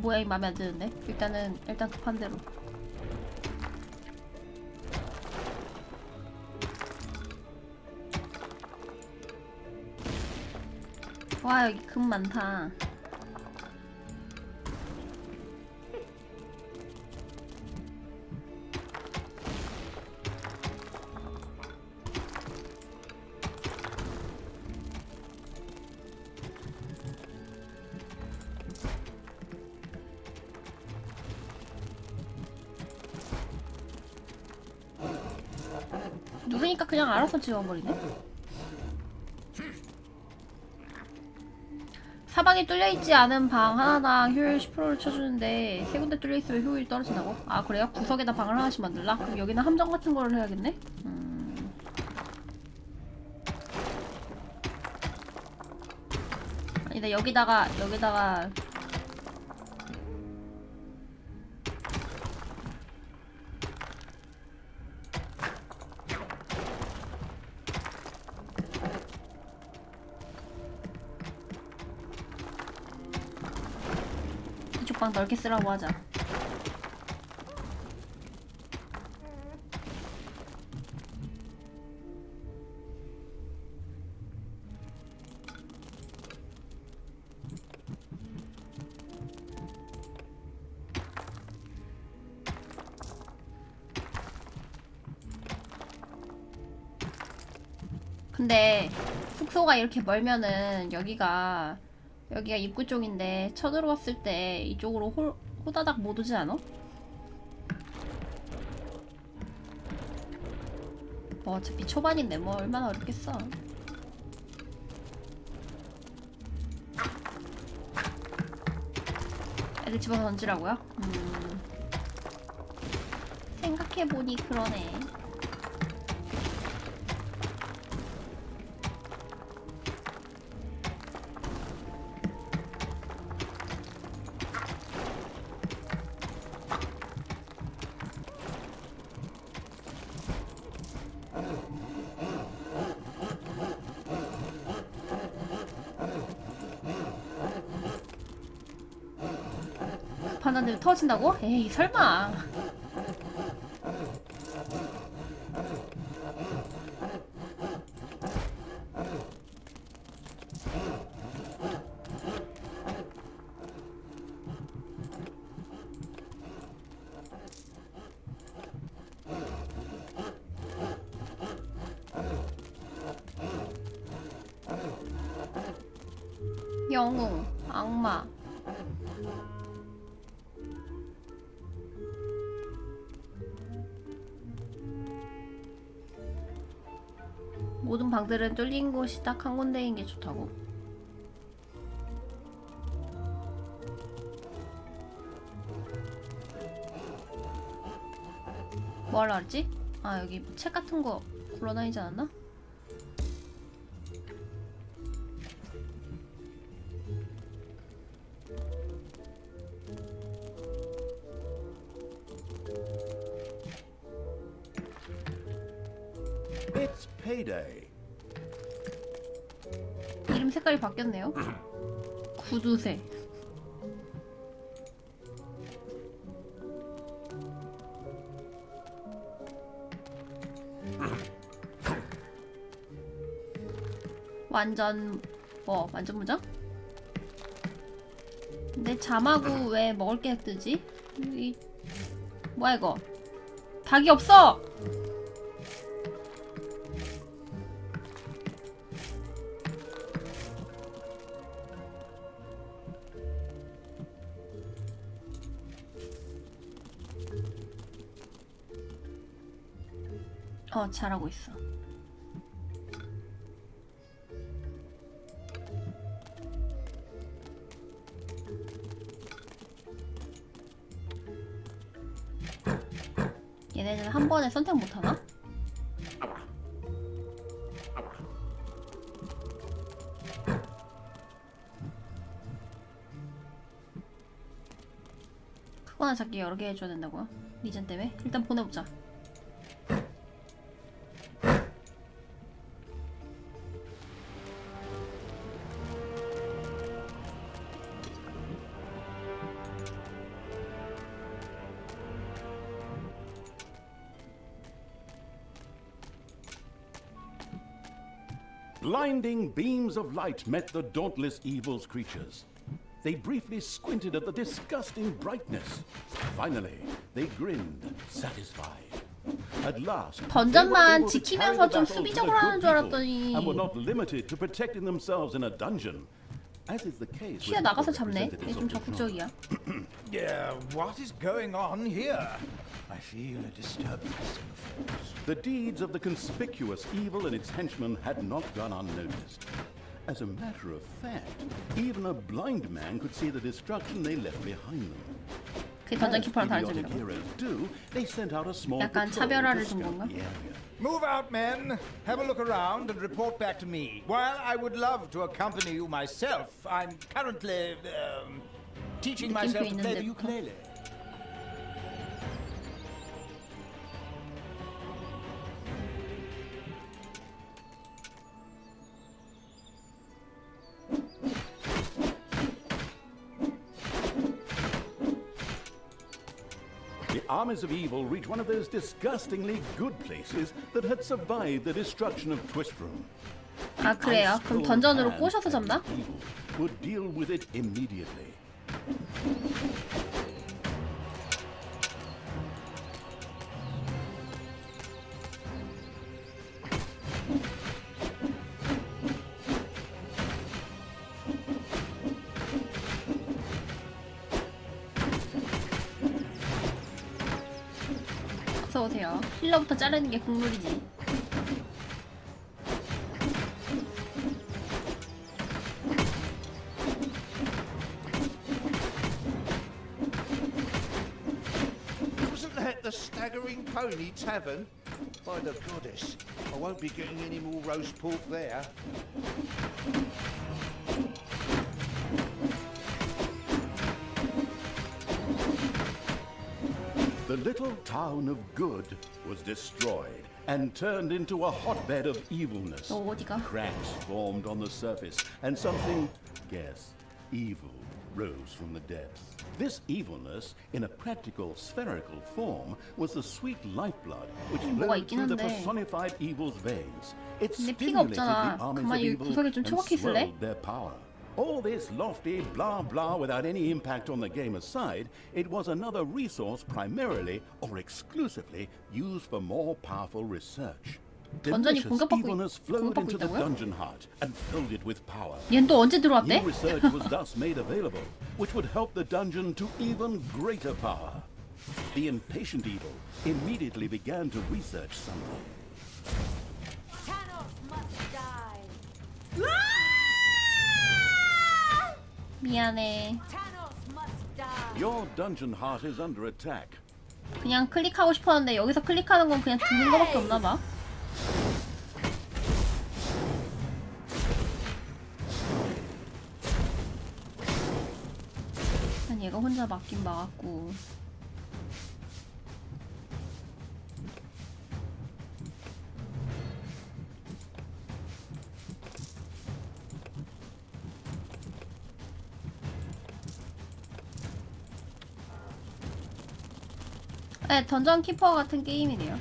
모양이 마음에 안 드는데? 일단 급한 대로. 와, 여기 금 많다. 누르니까 그냥 알아서 지워버리네? 사방이 뚫려있지 않은 방 하나당 효율 10%를 쳐주는데 세 군데 뚫려있으면 효율이 떨어진다고? 아 그래요? 구석에다 방을 하나씩 만들라? 그럼 여기는 함정 같은 거를 해야겠네? 아니다 여기다가 이쪽 방 넓게 쓰라고 하자. 근데 숙소가 이렇게 멀면은 여기가 입구 쪽인데 쳐들어왔을 때 이쪽으로 호다닥 못 오지 않아? 뭐 어차피 초반인데 뭐 얼마나 어렵겠어. 애들 집어서 던지라고요? 생각해보니 그러네. 바나나들 터진다고? 에이 설마. 영웅, 악마. 모든 방들은 뚫린 곳이 딱 한 군데인 게 좋다고. 뭐 하려 했지? 아 여기 책 같은 거 굴러다니지 않았나? It's payday. 이름 색깔이 바뀌었네요. 구두색. 완전 완전 무장? 근데 잠하고 왜 먹을 게 뜨지? 뭐야 이거? 닭이 없어! 잘하고 있어. 얘네는 한 번에 선택 못하나? 크거나 작게 여러 개 해줘야 된다고요? 리전 때문에? 일단 보내보자. Blinding beams of light met the dauntless evil's creatures. They briefly squinted at the disgusting brightness. Finally, they grinned, satisfied. At last, 던전만 지키면서 좀 수비적으로 하는 줄 알았더니 and were not limited to protecting themselves in a dungeon. As is the case 튀어 나가서 잡네. 얘 좀 적극적이야. Yeah, what is going on here? I feel a disturbance in the force. The deeds of the conspicuous evil and its henchmen had not gone unnoticed. As a matter of fact, even a blind man could see the destruction they left behind them. 그게 던전 As 키퍼랑 다른 idiotic 점이라고. heroes do, they sent out a small 약간 patrol 차별화를 to 준 scout 건가? the area. Move out, men. Have a look around and report back to me. While I would love to accompany you myself, I'm currently teaching myself to play the ukulele. The armies of evil reached one of those disgustingly good places that had survived the destruction of Twistrum. 아 그래요? 그럼 던전으로 꼬셔서 잡나? Evil would deal with it immediately. 어서오세요. 힐러부터 자르는 게 국룰이지. Wasn't that the Staggering Pony Tavern? By the goddess, I won't be getting any more roast pork there. The little town of Good was destroyed and turned into a hotbed of evilness. 너 어디가? Cracks formed on the surface, and something, guess, evil rose from the depths. This evilness, in a practical spherical form, was the sweet lifeblood which flowed through the personified evil's veins. It 근데 피가 stimulated 없잖아. the armies of 그만 이 evil 구석에 좀 and 처박혀 있을래? swelled their power. All this lofty blah blah without any impact on the game aside, it was another resource primarily or exclusively used for more powerful research. 던전이 Delicious 공격받고 evilness flowed into the 있다고요? dungeon heart and filled it with power. 얜 또 언제 들어왔대? New research was thus made available, which would help the dungeon to even greater power. The impatient evil immediately began to research something. Thanos must die. 미안해. Thanos must die. Your dungeon heart is under attack. 그냥 클릭하고 싶었는데 여기서 클릭하는 건 그냥 죽는 거밖에 없나 봐. 난 얘가 혼자 막긴 막았고. 네, 던전 키퍼 같은 게임이네요.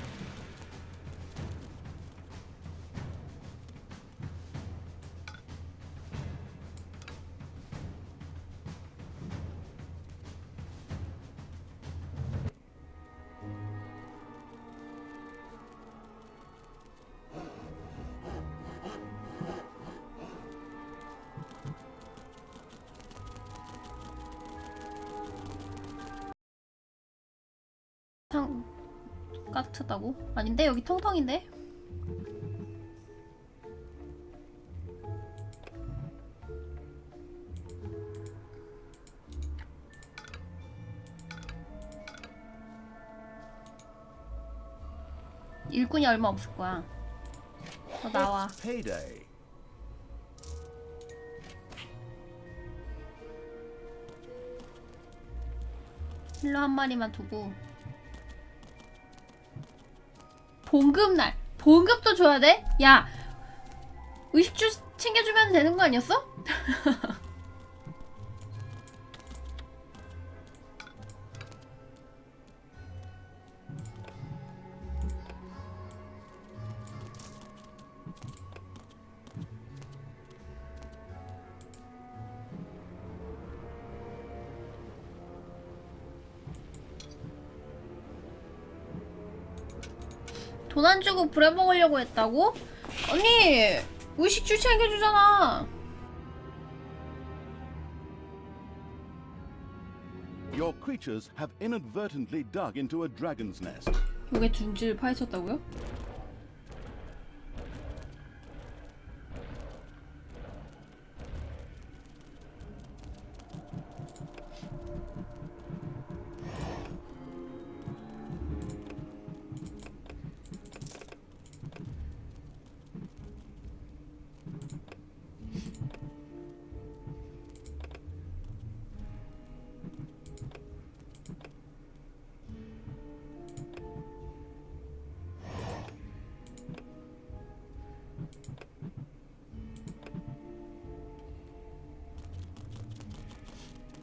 까득쳤다고? 아닌데? 여기 텅텅인데? 일꾼이 얼마 없을 거야. 너 나와. Payday. 힐러 한 마리만 두고. 봉급날. 봉급도 줘야 돼? 야, 의식주 챙겨주면 되는 거 아니었어? 돈 안 주고 부려먹으려고 했다고? 언니, 의식주 챙겨주잖아. Your creatures have inadvertently dug into a dragon's nest. 요게 둥지를 파헤쳤다고요?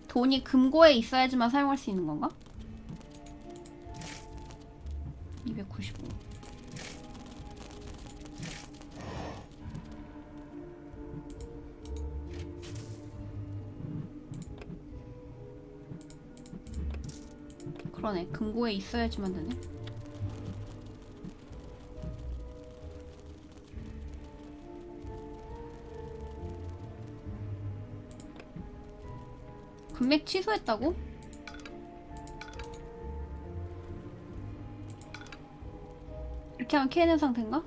돈이 금고에 있어야지만 사용할 수 있는 건가? 295. 그러네. 금고에 있어야지만 되네. 금맥 취소했다고? 이렇게 하면 캐는 상태인가?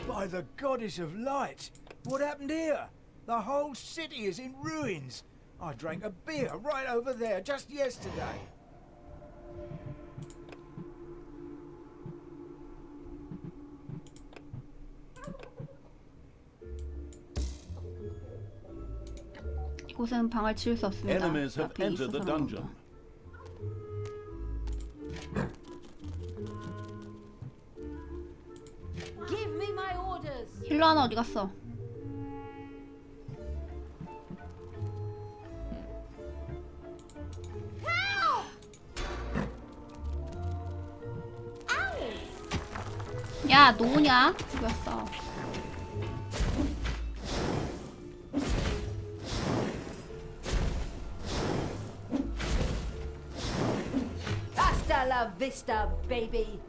By the goddess of light! What happened here? The whole city is in ruins. I drank a beer right over there just yesterday. 이곳은 방을 지을 수 없습니다. Enemies have 앞에 entered the 있어서 그런 dungeon. 건가? Give me my orders. 힐러 하나 어디 갔어? 야, 노냐? 죽였어. Hasta la vista, baby.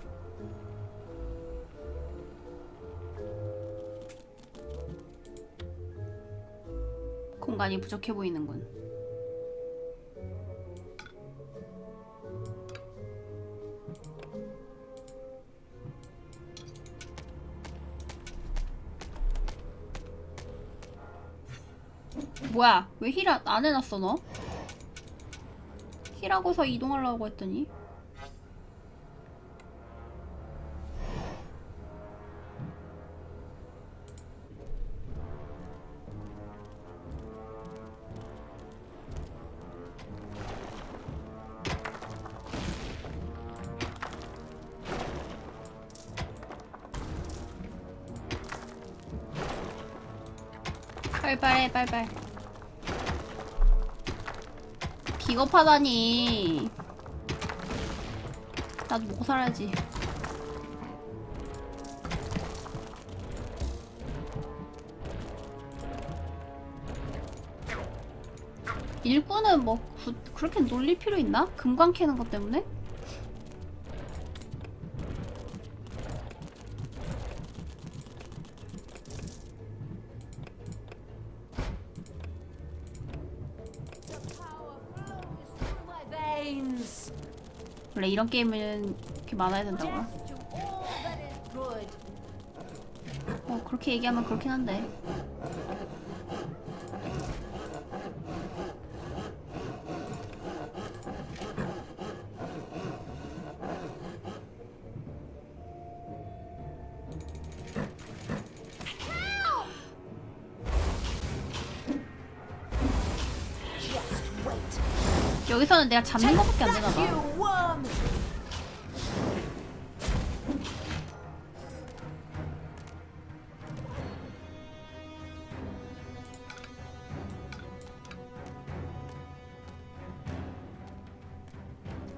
공간이 부족해 보이는군. 뭐야? 왜 힐 안 해놨어 너? 힐하고서 이동하려고 했더니 빨빨해 빨빨. 비겁하다니. 나도 먹고 살아야지. 일꾼은 뭐 그렇게 놀릴 필요 있나? 금광 캐는 것 때문에? 원래 이런 게임은 이렇게 많아야 된다고요? 그렇게 얘기하면 그렇긴 한데. 여기서는 내가 잡는 것밖에 안 되나 봐.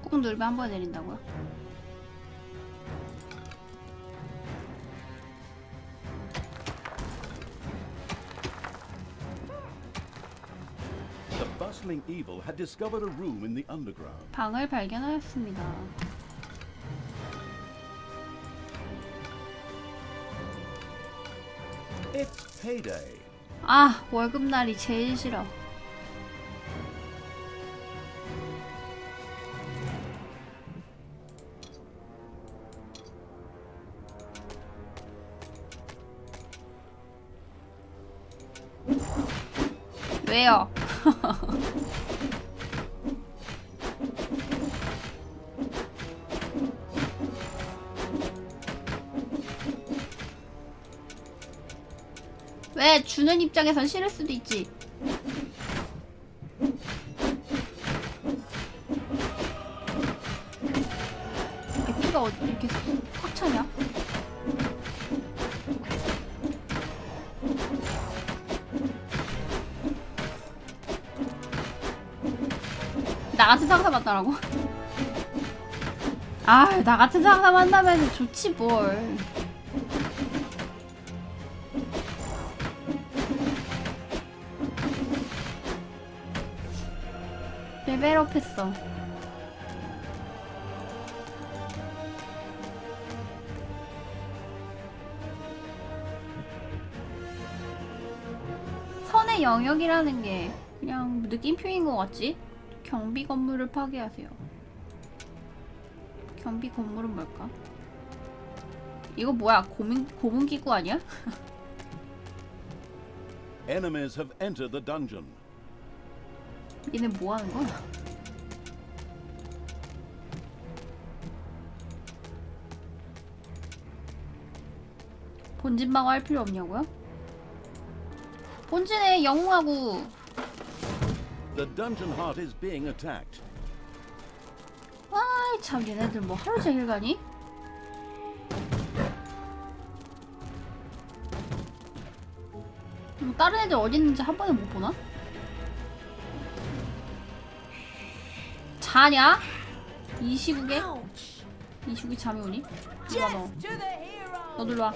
꾹 누르면 한 번에 내린다고요? The bustling evil had discovered a room in the underground. 방을 발견하였습니다. It's payday. 아, 월급날이 제일 싫어. 왜요? 왜 주는 입장에선 싫을 수도 있지. 피가 이렇게 확 차냐? 나 같은 상사 만나라고? 아, 나 같은 상사 만나면 좋지 뭘. 레벨업 했어. 선의 영역이라는 게 그냥 느낌표인 것 같지? 경비 건물을 파괴하세요. 경비 건물은 뭘까? 이거 뭐야? 고문기구 아니야? Enemies have entered the dungeon. 얘네 뭐 하는 거야? 본진 방어할 필요 없냐고요? 본진에 영웅하고. The dungeon heart is being attacked. 아이 참, 얘네들 뭐 하루 종일 가니? 다른 애들 어디 있는지 한 번에 못 보나? 자냐? 이 시국에? 이 시국에 잠이 오니? 일로와 너. 너도 일로와.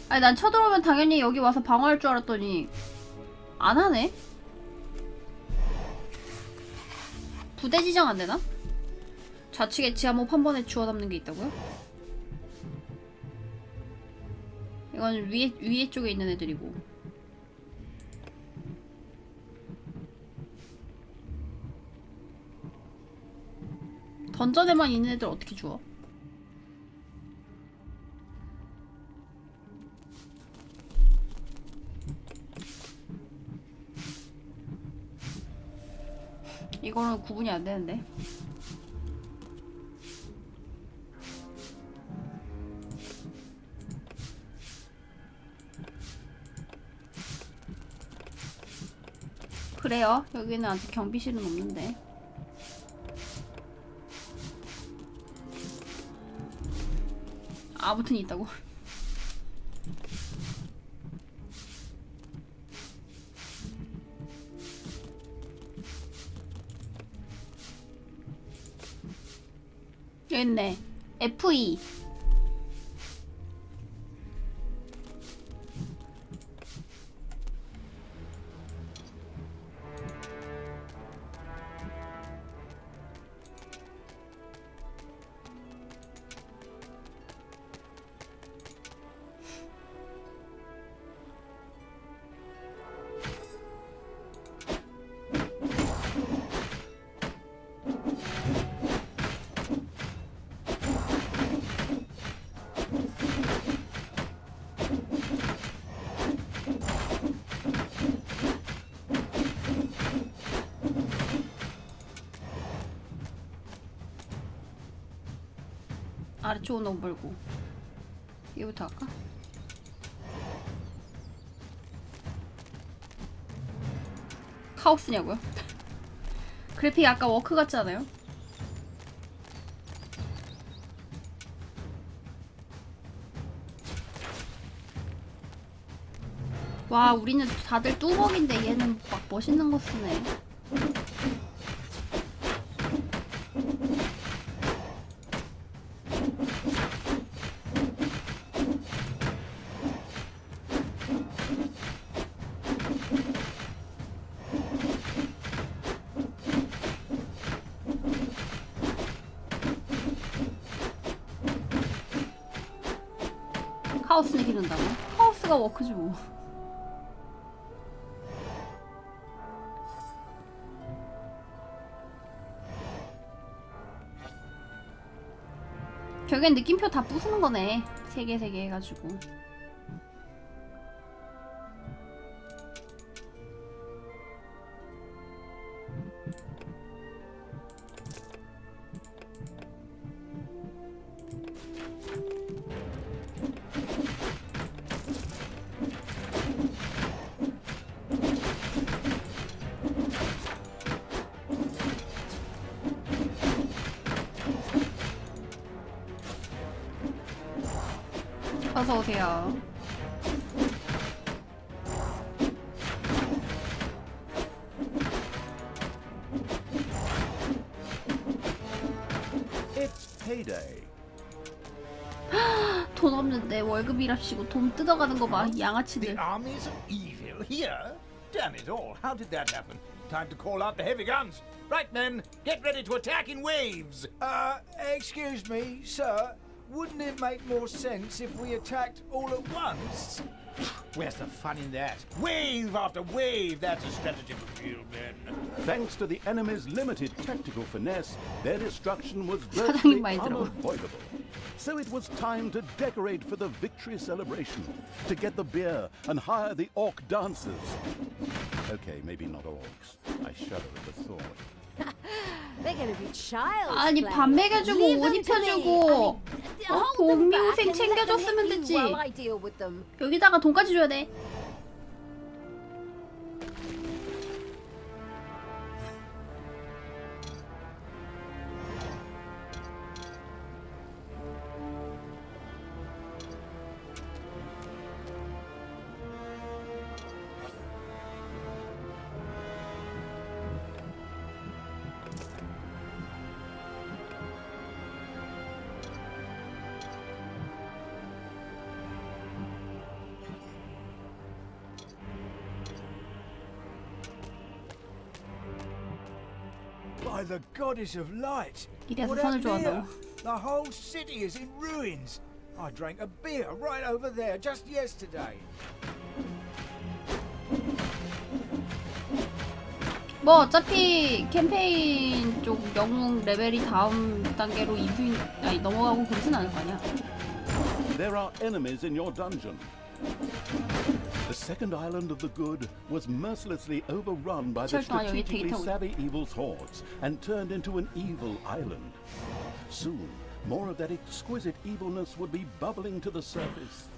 아니 난 쳐들어오면 당연히 여기 와서 방어할 줄 알았더니 안 하네? 부대 지정 안 되나? 좌측에 지하몹 한 번에 주워 담는 게 있다고요? 이건 위에 쪽에 있는 애들이고. 던전에만 있는 애들 어떻게 주워? 이거는 구분이 안 되는데. 그래요? 여기는 아직 경비실은 없는데. 아무튼 있다고. 여기 있네. F2. 아래쪽은 너무 멀고. 이거부터 할까? 카오스냐고요? 그래픽이 아까 워크 같지 않아요? 와, 우리는 다들 뚜벅인데 얘는 막 멋있는 거 쓰네. 카오스는 기른다고? 카오스가 워크지 뭐. 결국엔 느낌표 다 부수는 거네. 3개 해가지고. 어서 오세요. It's payday. 돈 없는데 월급이랍시고 돈 뜯어가는 거 봐, 양아치들. The armies of evil here? Damn it all, how did that happen? Time to call out the heavy guns. Right, men, get ready to attack in waves. Excuse me, sir. Wouldn't it make more sense if we attacked all at once? Where's the fun in that? Wave after wave, that's a strategy for real men. Thanks to the enemy's limited tactical finesse, their destruction was 사장님 virtually 많이 들어. unavoidable. So it was time to decorate for the victory celebration, to get the beer and hire the orc dancers. Okay, maybe not orcs. I shudder at the thought. They're gonna be child's 아니 play. 밥 먹여주고 Leave 옷 them to me. 입혀주고 Hold them back 복민생 and let them 챙겨줬으면 hit 됐지. you while I deal with them. 여기다가 돈까지 줘야 돼. By the goddess of light! 이래서 What 선을 happened here? 좋아한다고. The whole city is in ruins. I drank a beer right over there just yesterday. 뭐 어차피 캠페인 쪽 영웅 레벨이 다음 단계로 넘어가고 그러진 않을 거 아니야. There are enemies in your dungeon. The second island of the good was mercilessly overrun by the 철도와 여기 strategically 데이터 savvy evil's hordes and turned into an evil island. Soon, more of that exquisite evilness would be bubbling to the surface.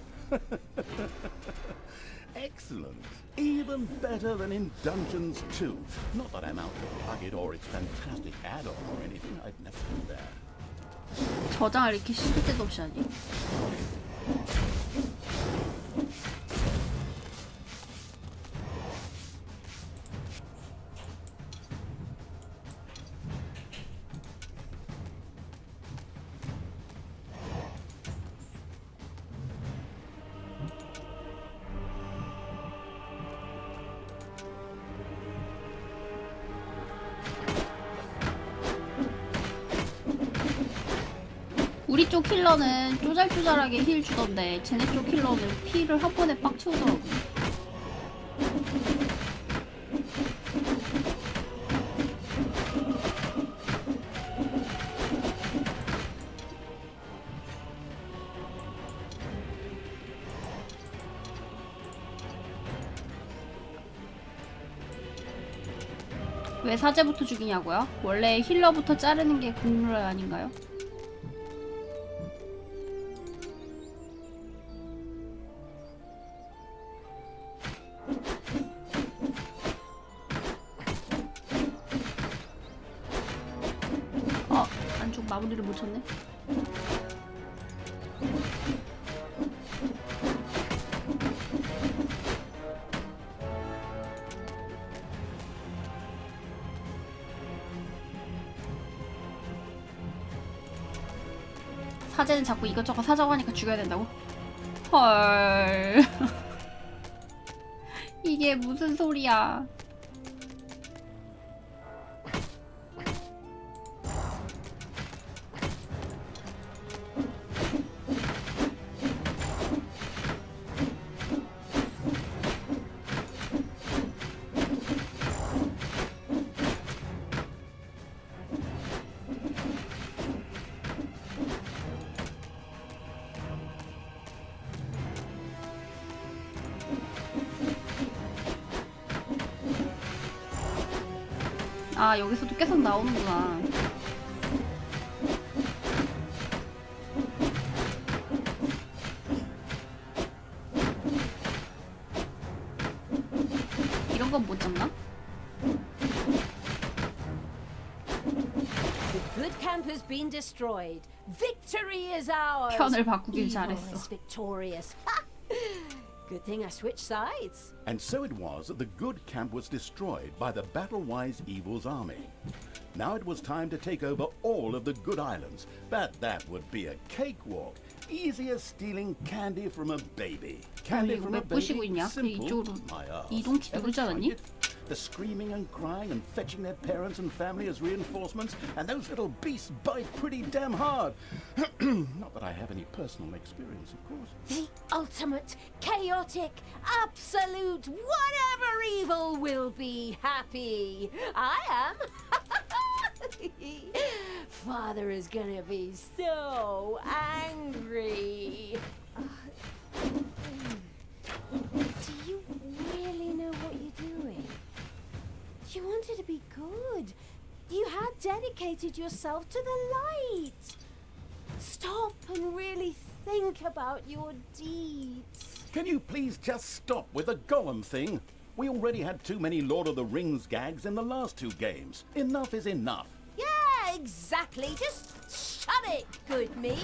Excellent. Even better than in Dungeons 2. Not that I'm out to plug it or its fantastic add-on or anything. I'd never do that. 저장을 이렇게 시도 때도 없이 하니. 우리 쪽 힐러는 쪼잘쪼잘하게 힐 주던데 쟤네 쪽 힐러는 피를 한 번에 빡 채우더라고. 왜 사제부터 죽이냐고요? 원래 힐러부터 자르는 게 국룰 아닌가요? 안쪽 마무리를 못 쳤네. 사제는 자꾸 이것저것 사자고 하니까 죽여야 된다고? 헐. 이게 무슨 소리야. 아, 여기서도 계속 나오는구나. 이런 건 못 잡나? The good camp has been destroyed. Victory is ours. 편을 바꾸길 Evil 잘했어. is victorious. Good thing I switched sides. And so it was that the good camp was destroyed by the battle-wise evil's army. Now it was time to take over all of the good islands, but that would be a cakewalk. Easy as stealing candy from a baby. Candy 이거 from a 왜 부시고 baby? 있냐? Simple. 이쪽으로 My ass. 이동키 Ever 누르지 않았니? tried it? The screaming and crying and fetching their parents and family as reinforcements, and those little beasts bite pretty damn hard. Not that I have any personal experience, of course. The ultimate, chaotic, absolute, whatever evil will be happy. I am. Father is gonna be so angry. Do you really know what you're doing? You wanted to be good. You had dedicated yourself to the light. Stop and really think about your deeds. Can you please just stop with the golem thing? We already had too many Lord of the Rings gags in the last 2 games. Enough is enough. Yeah, exactly. Just shut it, good me.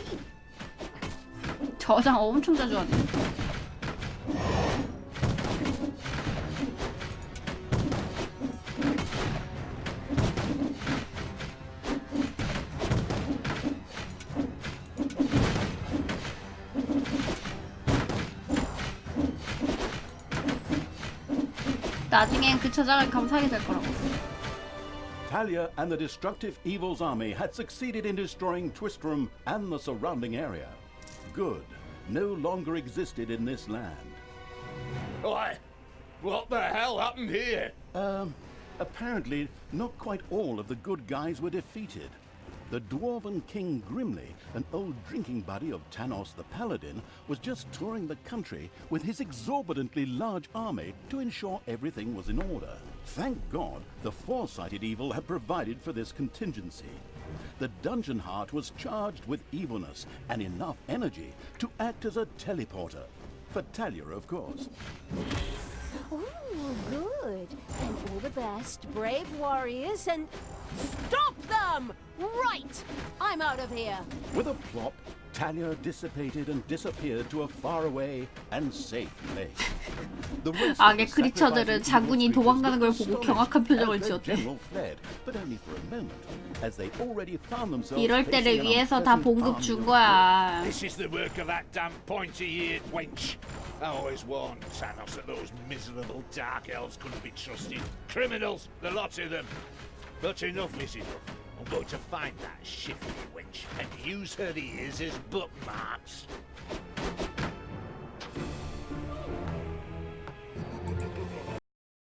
저장 엄청 자주 하네. 나중엔 그 저장을 감사하게 될 거라고. Talia and the destructive evil's army had succeeded in destroying Twistram and the surrounding area. Good no longer existed in this land. Why? What the hell happened here? Apparently, not quite all of the good guys were defeated. The dwarven King Grimly, an old drinking buddy of Tanos the Paladin, was just touring the country with his exorbitantly large army to ensure everything was in order. Thank God, the foresighted evil had provided for this contingency. The dungeon heart was charged with evilness and enough energy to act as a teleporter. For Talia, of course. Ooh, good. And all the best, brave warriors, and stop them! Right! I'm out of here. With a plop, Talia dissipated and disappeared to a faraway and safe place. The rest 악의 of the 크리처들은 sacrificing 장군이 evil 도망가는 걸 creatures 보고 were 경악한 표정을 astonished as 지었대. their general fled, but only for a moment, as they already found themselves 이럴 때를 facing an 위해서 다 unpleasant 봉급 army 준 of 거야. This is the work of that damn pointy-eared wench. I always warned Thanos that those miserable dark elves couldn't be trusted. Criminals, the lot of them. But enough is enough. I'm going to find that shifty wench and use her ears as bookmarks.